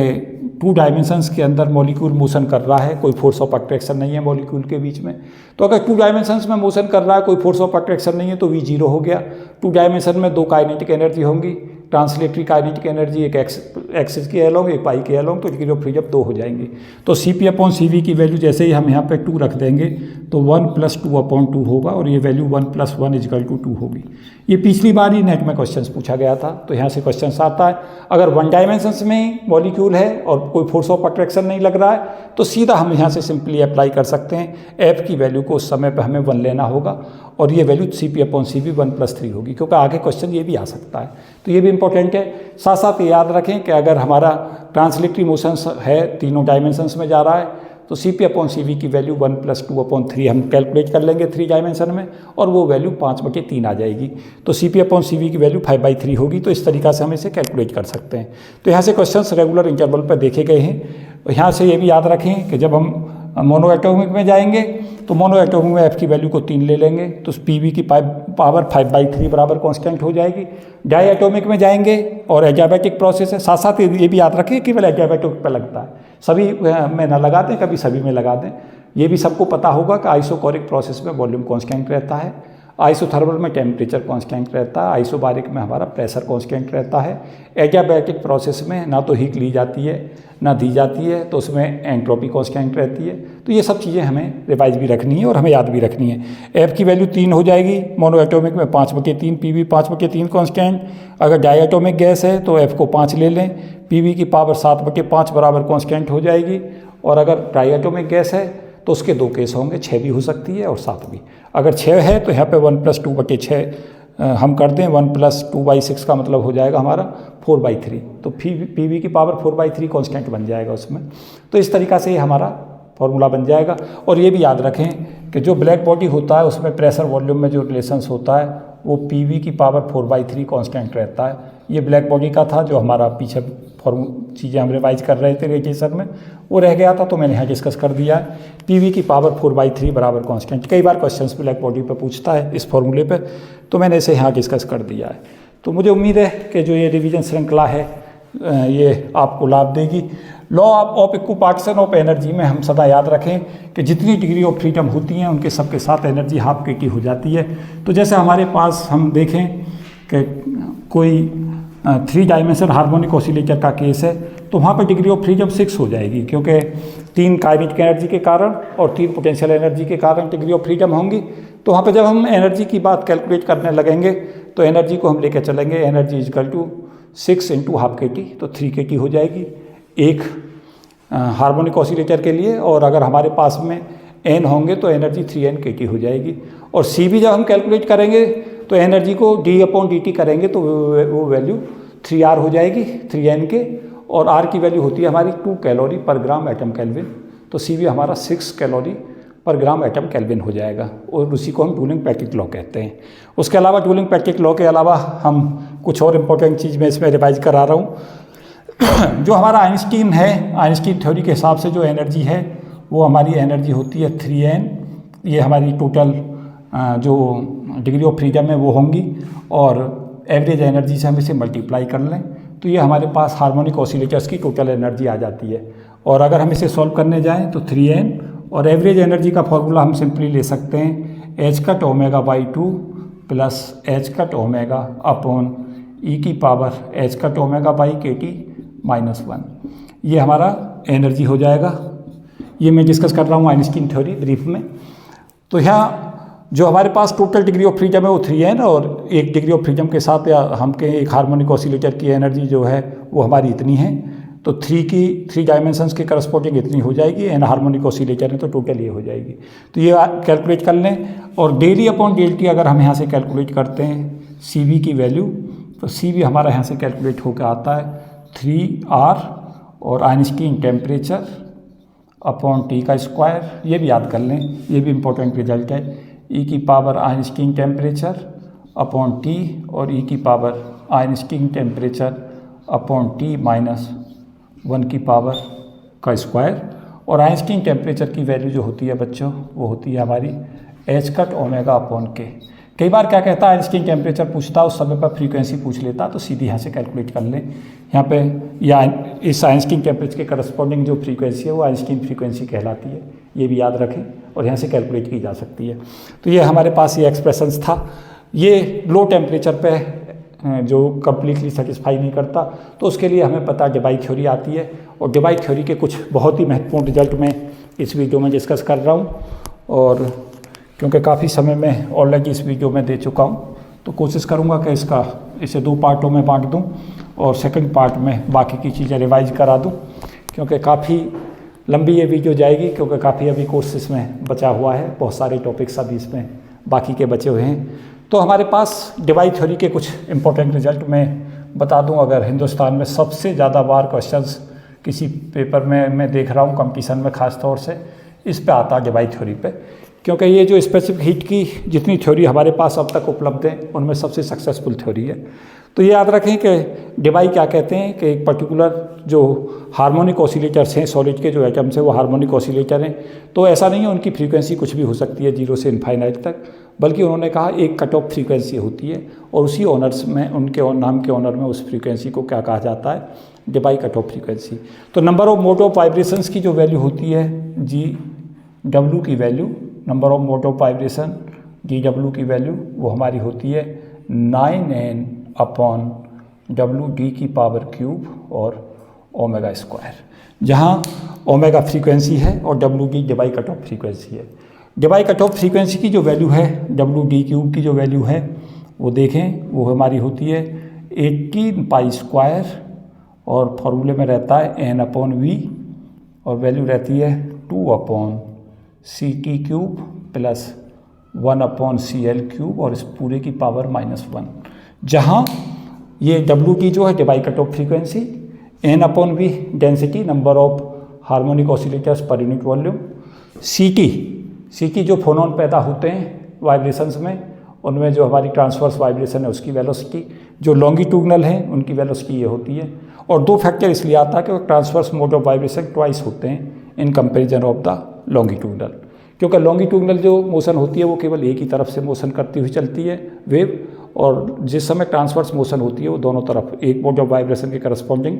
2 डायमेंशंस के अंदर मॉलिक्यूल मोशन कर रहा है, कोई फोर्स ऑफ अट्रैक्शन नहीं है मॉलिक्यूल के बीच में। तो अगर 2 डायमेंशंस में मोशन कर रहा है, कोई फोर्स ऑफ अट्रैक्शन नहीं है तो V 0 हो गया। 2 डायमेंशन में 2 काइनेटिक एनर्जी होंगी, ट्रांसलेटरी काइनेटिक एनर्जी एक एक्सिस के अलोंग एक पाई के अलोंग, तो डिग्री ऑफ फ्रीडम 2 हो जाएंगी। तो CP/CV की वैल्यू जैसे ही हम यहाँ पे 2 रख देंगे तो 1+2/2 होगा और ये वैल्यू 1+1 = 2 होगी। ये पिछली बार ही नेट में क्वेश्चंस पूछा गया था, तो यहाँ से क्वेश्चंस आता है अगर 1 डायमेंशंस में मॉलिक्यूल है और कोई फोर्स ऑफ अट्रैक्शन नहीं लग रहा है तो सीधा हम यहाँ से सिंपली अप्लाई कर सकते हैं। F की वैल्यू को उस समय पर हमें 1 लेना होगा और ये वैल्यू CP/CV 1+3 होगी, क्योंकि आगे क्वेश्चन ये भी आ सकता है, तो ये भी इंपॉर्टेंट है। साथ साथ ये याद रखें कि अगर हमारा ट्रांसलेटरी मोशन है, तीनों डायमेंशंस में जा रहा है, तो CP/CV की वैल्यू 1+2/3 हम कैलकुलेट कर लेंगे 3 डायमेंशन में और वो वैल्यू 5/3 आ जाएगी। तो CP/CV की वैल्यू 5/3 होगी। तो इस तरीक़ा से हम इसे कैलकुलेट कर सकते हैं। तो यहाँ से क्वेश्चंस रेगुलर इंटरवल पर देखे गए हैं। यहाँ से ये भी याद रखें कि जब हम मोनो एटॉमिक में जाएंगे तो मोनो एटॉमिक में F की वैल्यू को 3 ले लेंगे तो PV की पावर 5/3 बराबर कांस्टेंट हो जाएगी। डाई एटॉमिक में जाएंगे और एडियाबैटिक प्रोसेस है। साथ साथ ये भी याद रखें केवल एडियाबैटिक पर लगता है, सभी में ना लगा दें, कभी सभी में लगा दें। ये भी सबको पता होगा कि आइसोकोरिक प्रोसेस में वॉल्यूम कांस्टेंट रहता है, आइसोथर्मल में टेम्परेचर कांस्टेंट रहता है, आइसोबारिक में हमारा प्रेशर कांस्टेंट रहता है। एडियाबैटिक प्रोसेस में ना तो हीट ली जाती है ना दी जाती है, तो उसमें एंट्रोपी कांस्टेंट रहती है। तो ये सब चीज़ें हमें रिवाइज भी रखनी है और हमें याद भी रखनी है। F की वैल्यू 3 हो जाएगी, मोनो एटॉमिक में 5/3, PV 5/3 कांस्टेंट। अगर डाई एटॉमिक गैस है तो F को 5 ले लें, PV की पावर 7/5 बराबर कांस्टेंट हो जाएगी। और अगर ट्राई एटॉमिक गैस है तो उसके 2 केस होंगे, 6 भी हो सकती है और 7 भी। अगर 6 है तो यहाँ पे 1+2/6 हम कर दें, 1+2/6 का मतलब हो जाएगा हमारा 4/3। तो PV की पावर 4/3 कांस्टेंट बन जाएगा उसमें। तो इस तरीक़ा से ये हमारा फॉर्मूला बन जाएगा। और ये भी याद रखें कि जो ब्लैक बॉडी होता है उसमें प्रेशर वॉल्यूम में जो रिलेशंस होता है वो PV की पावर 4/3 कांस्टेंट रहता है। ये ब्लैक बॉडी का था जो हमारा पीछे चीज़ें हम रिवाइज कर रहे थे रेडिएशन में, वो रह गया था तो मैंने यहाँ डिस्कस कर दिया है। PV की पावर 4/3 बराबर कांस्टेंट। कई बार क्वेश्चंस ब्लैक बॉडी पे पूछता है इस फॉर्मूले पे, तो मैंने इसे यहाँ डिस्कस कर दिया है। तो मुझे उम्मीद है कि जो ये रिवीजन श्रृंखला है ये आपको लाभ देगी। Law of equipartition of energy में हम सदा याद रखें कि जितनी डिग्री ऑफ फ्रीडम होती हैं उनके सबके साथ एनर्जी हाफ KT हो जाती है। तो जैसे हमारे पास हम देखें कि कोई 3 डायमेंशन हार्मोनिक ऑसिलेटर का केस है तो वहाँ पर डिग्री ऑफ फ्रीडम 6 हो जाएगी, क्योंकि 3 काइनेटिक एनर्जी के कारण और 3 पोटेंशियल एनर्जी के कारण डिग्री ऑफ फ्रीडम होंगी। तो वहाँ पे जब हम एनर्जी की बात कैलकुलेट करने लगेंगे तो एनर्जी को हम लेकर चलेंगे, एनर्जी इजकल टू 6 × ½ kT, तो 3 kT हो जाएगी एक हार्मोनिक ऑसिलेटर के लिए। और अगर हमारे पास में n होंगे तो एनर्जी 3n kT हो जाएगी। और C भी जब हम कैलकुलेट करेंगे तो एनर्जी को d/dt करेंगे तो वो वैल्यू 3R हो जाएगी 3n के, और R की वैल्यू होती है हमारी 2 कैलोरी पर ग्राम एटम केल्विन। तो C भी हमारा 6 कैलोरी पर ग्राम एटम केल्विन हो जाएगा, और उसी को हम डूलिंग-पैटिट लॉ कहते हैं। उसके अलावा डूलिंग-पैटिट लॉ के अलावा हम कुछ और इम्पोर्टेंट चीज़ मैं इसमें रिवाइज करा रहा हूँ। जो हमारा आइंस्टीन है, आइंस्टीन थ्योरी के हिसाब से जो एनर्जी है वो हमारी एनर्जी होती है 3n। ये हमारी टोटल जो डिग्री ऑफ फ्रीडम है वो होंगी, और एवरेज एनर्जी से हम इसे मल्टीप्लाई कर लें तो ये हमारे पास हार्मोनिक ऑसिलेटर्स की टोटल एनर्जी आ जाती है। और अगर हम इसे सॉल्व करने जाएं तो 3n, और एवरेज एनर्जी का फॉर्मूला हम सिंपली ले सकते हैं h⁻² plus h⁻ upon e⁻h⁻kT - 1। ये हमारा एनर्जी हो जाएगा। ये मैं डिस्कस कर रहा हूँ आइंस्टीन थ्योरी ब्रीफ में। तो यहाँ जो हमारे पास टोटल डिग्री ऑफ फ्रीडम है वो 3n, और एक डिग्री ऑफ फ्रीडम के साथ या हम के एक हार्मोनिक ऑसिलेटर की एनर्जी जो है वो हमारी इतनी है। तो 3 डायमेंशंस के करस्पॉन्डिंग इतनी हो जाएगी, एन हार्मोनिक ऑसिलेटर है तो टोटल ये हो जाएगी। तो ये कैलकुलेट कर लें। और डेली/डेल्टी अगर हम यहाँ से कैलकुलेट करते हैं CV की वैल्यू, तो CV हमारा यहाँ से कैलकुलेट होकर आता है 3R, और आइंस्टीन टेम्परेचर अपॉन T का स्क्वायर, ये भी याद कर लें, ये भी इम्पोर्टेंट रिजल्ट है। e⁻ Einstein temperature upon T, और e⁻ Einstein temperature upon T - 1 की पावर का स्क्वायर। और आइंस्टीन टेम्परेचर की वैल्यू जो होती है बच्चों वो होती है हमारी h⁻⁻k। कई बार क्या कहता है आइंस्टीन टेम्परेचर पूछता है, उस समय पर फ्रीक्वेंसी पूछ लेता, तो सीधी यहाँ से कैलकुलेट कर लें। यहाँ पे या इस आइंस्टीन टेम्परेचर के करस्पॉन्डिंग जो फ्रीक्वेंसी है वो आइंस्टीन फ्रीक्वेंसी कहलाती है, ये भी याद रखें, और यहाँ से कैलकुलेट की जा सकती है। तो ये हमारे पास ये एक्सप्रेशंस था। ये लो टेम्परेचर पे जो कम्प्लीटली सेटिस्फाई नहीं करता, तो उसके लिए हमें पता डेबाई थ्योरी आती है, और डेबाई थ्योरी के कुछ बहुत ही महत्वपूर्ण रिजल्ट मैं इस वीडियो में डिस्कस कर रहा हूँ। और क्योंकि काफ़ी समय में ऑलरेडी इस वीडियो में दे चुका हूँ, तो कोशिश करूँगा कि इसे 2 पार्टों में बांट दूँ, और सेकंड पार्ट में बाकी की चीज़ें रिवाइज करा दूँ, क्योंकि काफ़ी लंबी ये वीडियो जाएगी, क्योंकि काफ़ी अभी कोर्स इसमें बचा हुआ है, बहुत सारे टॉपिक्स अभी इसमें बाकी के बचे हुए हैं। तो हमारे पास डेबाई थ्योरी के कुछ इंपॉर्टेंट रिजल्ट मैं बता दूं। अगर हिंदुस्तान में सबसे ज़्यादा बार क्वेश्चंस किसी पेपर में मैं देख रहा हूं कंपटीशन में, ख़ास तौर से इस पे आता है डेबाई थ्योरी पे, क्योंकि ये जो स्पेसिफिक हीट की जितनी थ्योरी हमारे पास अब तक उपलब्ध है उनमें सबसे सक्सेसफुल थ्योरी है। तो ये याद रखें कि डेबाई क्या कहते हैं कि एक पर्टिकुलर जो हार्मोनिक ऑसिलेटर्स हैं, सॉलिड के जो एटम्स हैं वो हार्मोनिक ऑसिलेटर हैं। तो ऐसा नहीं है उनकी फ्रीक्वेंसी कुछ भी हो सकती है 0 से इनफाइनाइट तक, बल्कि उन्होंने कहा एक कट ऑफ फ्रीक्वेंसी होती है, और उसी ऑनर्स में उनके नाम के ऑनर में उस फ्रीक्वेंसी को क्या कहा जाता है, डेबाई कट ऑफ फ्रीक्वेंसी। तो number of mode of vibrations की जो वैल्यू होती है GW की value, number of mode of vibration GW की वैल्यू वो हमारी होती है 9n/WD³ और ओमेगा स्क्वायर, जहाँ ओमेगा फ्रीक्वेंसी है और WD डेबाई कट ऑफ फ्रीक्वेंसी है। डेबाई कट ऑफ फ्रीक्वेंसी की जो वैल्यू है WD³ की जो वैल्यू है वो देखें, वो हमारी होती है 18π², और फॉर्मूले में रहता है n/v, और वैल्यू रहती है 2/CT³ प्लस 1/CL³, और इस पूरे की पावर -1, जहाँ ये WD जो है Debye cut off frequency, n/v density number of harmonic oscillators per unit volume, CT जो फोनॉन पैदा होते हैं वाइब्रेशंस में, उनमें जो हमारी ट्रांसवर्स वाइब्रेशन है उसकी वेलोसिटी, जो लॉन्गिट्यूडनल है उनकी वेलोसिटी ये होती है। और 2 फैक्टर इसलिए आता है कि transverse mode of vibration twice होते हैं in comparison of the longitudinal, क्योंकि लॉन्गिट्यूडनल जो मोशन होती है वो केवल एक ही तरफ से मोशन करती हुई चलती है वेव, और जिस समय ट्रांसवर्स मोशन होती है वो दोनों तरफ एक मोड ऑफ वाइब्रेशन के करस्पॉन्डिंग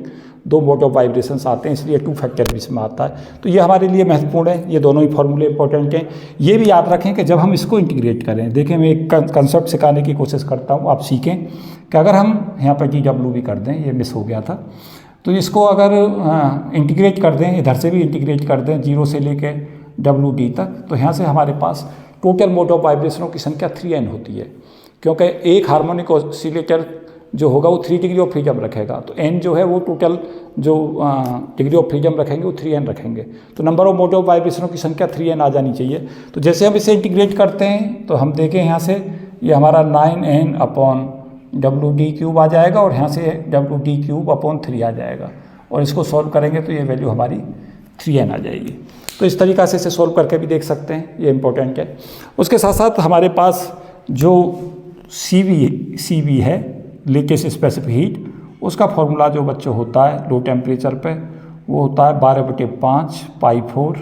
2 मोड ऑफ वाइब्रेशंस आते हैं, इसलिए 2 फैक्टर भी इसमें आता है। तो ये हमारे लिए महत्वपूर्ण है, ये दोनों ही फॉर्मूले इंपॉर्टेंट हैं। ये भी याद रखें कि जब हम इसको इंटीग्रेट करें, देखें मैं एक कंसेप्ट सिखाने की कोशिश करता हूँ, आप सीखें कि अगर हम यहाँ पर GW भी कर दें, ये मिस हो गया था, तो इसको अगर इंटीग्रेट कर दें, इधर से भी इंटीग्रेट कर दें 0 से लेके WD तक, तो यहाँ से हमारे पास टोटल मोड ऑफ वाइब्रेशनों की संख्या 3n होती है, क्योंकि एक हार्मोनिक ऑसिलेटर जो होगा वो 3 डिग्री ऑफ फ्रीडम रखेगा, तो n जो है वो टोटल जो डिग्री ऑफ फ्रीडम रखेंगे वो 3n रखेंगे, तो नंबर ऑफ मोड ऑफ वाइब्रेशनों की संख्या 3n आ जानी चाहिए। तो जैसे हम इसे इंटीग्रेट करते हैं तो हम देखें यहाँ से ये हमारा 9n अपॉन WD³ आ जाएगा और यहाँ से WD³ अपॉन 3 आ जाएगा, और इसको सॉल्व करेंगे तो ये वैल्यू हमारी 3n आ जाएगी। तो इस तरीक़ा से इसे सॉल्व करके भी देख सकते हैं, ये इम्पोर्टेंट है। उसके साथ साथ हमारे पास जो CV है, लीकेज स्पेसिफिक हीट, उसका फॉर्मूला जो बच्चों होता है लो टेम्परेचर पे, वो होता है 12/5 π4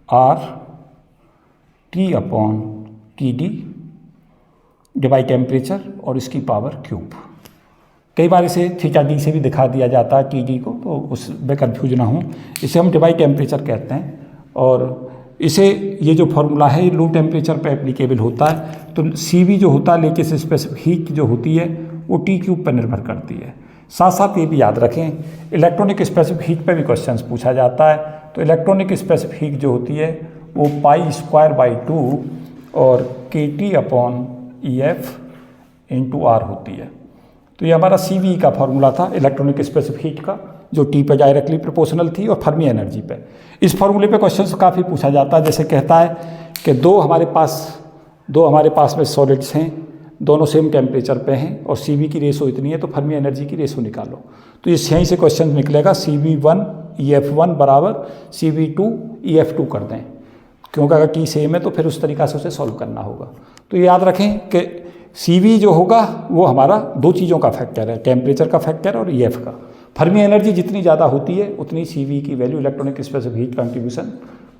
RT upon TD divide temperature और इसकी पावर क्यूब। कई बार इसे θD से भी दिखा दिया जाता है TD को, तो उसमें कन्फ्यूज ना हो, इसे हम डिवाइड टेम्परेचर कहते हैं। और इसे ये जो फॉर्मूला है ये लो टेम्परेचर पे एप्लीकेबल होता है। तो CV जो होता है लीकेज स्पेसिफिक हीट जो होती है वो T³ पर निर्भर करती है। साथ साथ ये भी याद रखें, इलेक्ट्रॉनिक स्पेसिफिक हीट पे भी क्वेश्चंस पूछा जाता है। तो इलेक्ट्रॉनिक स्पेसिफिक हीट जो होती है वो π²/2 और kT अपॉन EF × R होती है। तो ये हमारा CV का फार्मूला था इलेक्ट्रॉनिक स्पेसिफिक हीट का, जो T पे डायरेक्टली प्रोपोर्शनल थी और फर्मी एनर्जी पे। इस फार्मूले पे क्वेश्चंस काफ़ी पूछा जाता है, जैसे कहता है कि दो हमारे पास में सॉलिड्स हैं, दोनों सेम टेम्परेचर पे हैं और CV की रेशो इतनी है, तो फर्मी एनर्जी की रेशो निकालो। तो इस यहीं से क्वेश्चन निकलेगा CV1 EF1 बराबर CV2 EF2 कर दें, क्योंकि अगर T सेम है तो फिर उस तरीक़ा से उसे सॉल्व करना होगा। तो याद रखें कि CV जो होगा वो हमारा दो चीज़ों का फैक्टर है, टेम्परेचर का फैक्टर और EF का। फर्मी एनर्जी जितनी ज़्यादा होती है उतनी CV की value electronic specific heat contribution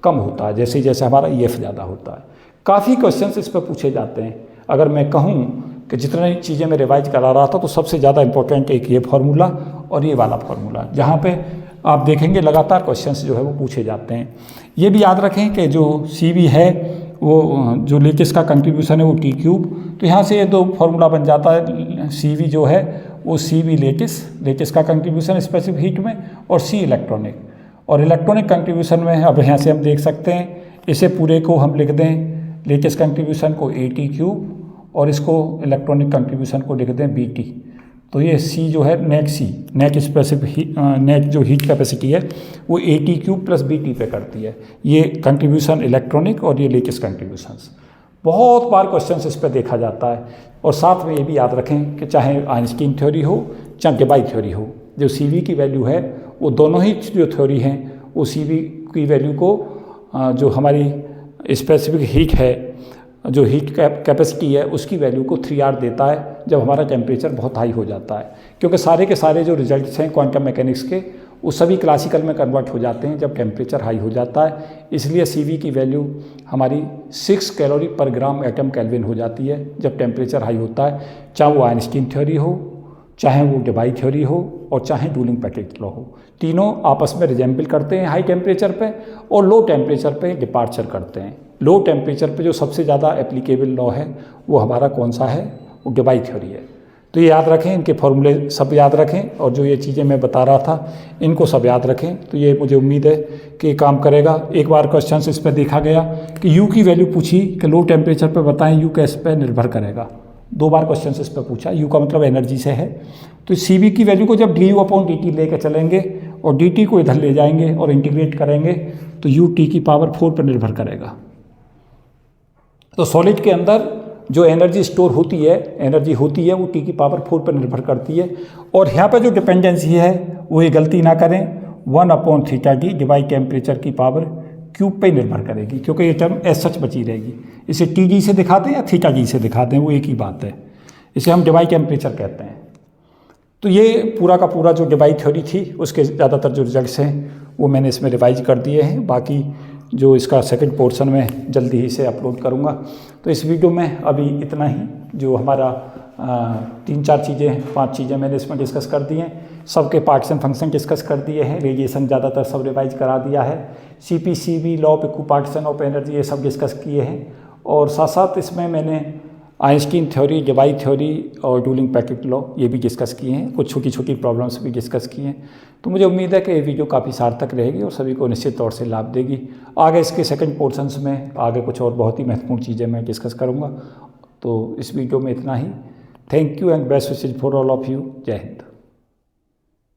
कम होता है, जैसे जैसे हमारा EF ज़्यादा होता है। काफ़ी क्वेश्चंस इस पर पूछे जाते हैं। अगर मैं कहूँ कि जितनी चीज़ें मैं रिवाइज करा रहा था तो सबसे ज़्यादा इंपॉर्टेंट एक ये फार्मूला और ये वाला फार्मूला, जहाँ पे आप देखेंगे लगातार क्वेश्चंस जो है वो पूछे जाते हैं। ये भी याद रखें कि जो CV है वो जो लीकेज का कंट्रीब्यूशन है वो T³, तो यहाँ से ये दो फार्मूला बन जाता है। CV जो है वो CV लीकेज का कंट्रीब्यूशन स्पेसिफिक हीट में, और C इलेक्ट्रॉनिक। और इलेक्ट्रॉनिक कंट्रीब्यूशन में अब यहाँ से हम देख सकते हैं, इसे पूरे को हम लिख दें लीकेज कंट्रीब्यूशन को AT³ और इसको इलेक्ट्रॉनिक कंट्रीब्यूशन को लिख दें BT। तो ये C जो है नेट स्पेसिफिक नेट जो हीट कैपेसिटी है वो AT³ प्लस BT पे करती है। ये कंट्रीब्यूशन इलेक्ट्रॉनिक और ये लीकेज कंट्रीब्यूशंस बहुत बार क्वेश्चंस इस पर देखा जाता है। और साथ में ये भी याद रखें कि चाहे आइंस्टीन थ्योरी हो चाहे डेबाई थ्योरी हो, जो CV की वैल्यू है वो दोनों ही जो थ्योरी हैं वो CV की वैल्यू को जो हमारी स्पेसिफिक हीट है, जो हीट कैपेसिटी है उसकी वैल्यू को 3R देता है जब हमारा टेम्परेचर बहुत हाई हो जाता है। क्योंकि सारे के सारे जो रिजल्ट्स हैं क्वांटम मैकेनिक्स के वो सभी क्लासिकल में कन्वर्ट हो जाते हैं जब टेम्परेचर हाई हो जाता है। इसलिए CV की वैल्यू हमारी 6 कैलोरी पर ग्राम एटम केल्विन हो जाती है जब टेम्परेचर हाई होता है, चाहे वो आइंस्टीन थ्योरी हो, चाहे वो डेबाई थ्योरी हो और चाहे डूलिंग पैकेट लॉ हो। तीनों आपस में रिजेंबल करते हैं हाई टेम्परेचर पे और लो टेम्परेचर पे डिपार्चर करते हैं। लो टेम्परेचर पे जो सबसे ज़्यादा एप्लीकेबल लॉ है वो हमारा कौन सा है, वो डेबाई थ्योरी है। तो ये याद रखें, इनके फॉर्मूले सब याद रखें और जो ये चीज़ें मैं बता रहा था इनको सब याद रखें। तो ये मुझे उम्मीद है कि काम करेगा। एक बार क्वेश्चन इस पर देखा गया कि U की वैल्यू पूछी कि लो टेम्परेचर पर बताएं U कैसे पे निर्भर करेगा। 2 बार क्वेश्चन इस पर पूछा, U का मतलब एनर्जी से है। तो CV की वैल्यू को जब du/dt लेकर चलेंगे और dt को इधर ले जाएंगे और इंटीग्रेट करेंगे तो U T⁴ पर निर्भर करेगा। तो सॉलिड के अंदर जो एनर्जी स्टोर होती है वो T⁴ पर निर्भर करती है। और यहाँ पर जो डिपेंडेंसी है वो ये गलती ना करें, 1/θD डिवाइड टेम्परेचर की पावर क्यूब पे निर्भर करेगी, क्योंकि ये टर्म एज सच बची रहेगी। इसे TD से दिखा दें या θD से दिखा दें वो एक ही बात है, इसे हम डिवाइड टेम्परेचर कहते हैं। तो ये पूरा का पूरा जो डिवाई थ्योरी थी उसके ज़्यादातर जो रिजल्ट्स हैं वो मैंने इसमें रिवाइज कर दिए हैं। बाकी जो इसका सेकंड पोर्शन में जल्दी ही से अपलोड करूँगा। तो इस वीडियो में अभी इतना ही, जो हमारा 3-4 चीज़ें 5 चीज़ें मैंने इसमें डिस्कस कर दी हैं। सबके पार्ट्स एंड फंक्शन डिस्कस कर दिए हैं, रेडिएशन ज़्यादातर सब रिवाइज करा दिया है, CP/CV law of equipartition of energy ये सब डिस्कस किए हैं। और साथ साथ इसमें मैंने आइंस्टीन थ्योरी, डेबाई थ्योरी और डूलिंग पैकेट लॉ ये भी डिस्कस किए हैं, कुछ छोटी छोटी प्रॉब्लम्स भी डिस्कस किए हैं। तो मुझे उम्मीद है कि ये वीडियो काफ़ी सार्थक रहेगी और सभी को निश्चित तौर से लाभ देगी। आगे इसके सेकंड पोर्शंस में आगे कुछ और बहुत ही महत्वपूर्ण चीज़ें मैं डिस्कस करूँगा। तो इस वीडियो में इतना ही। Thank you and best wishes for all of you. जय हिंद।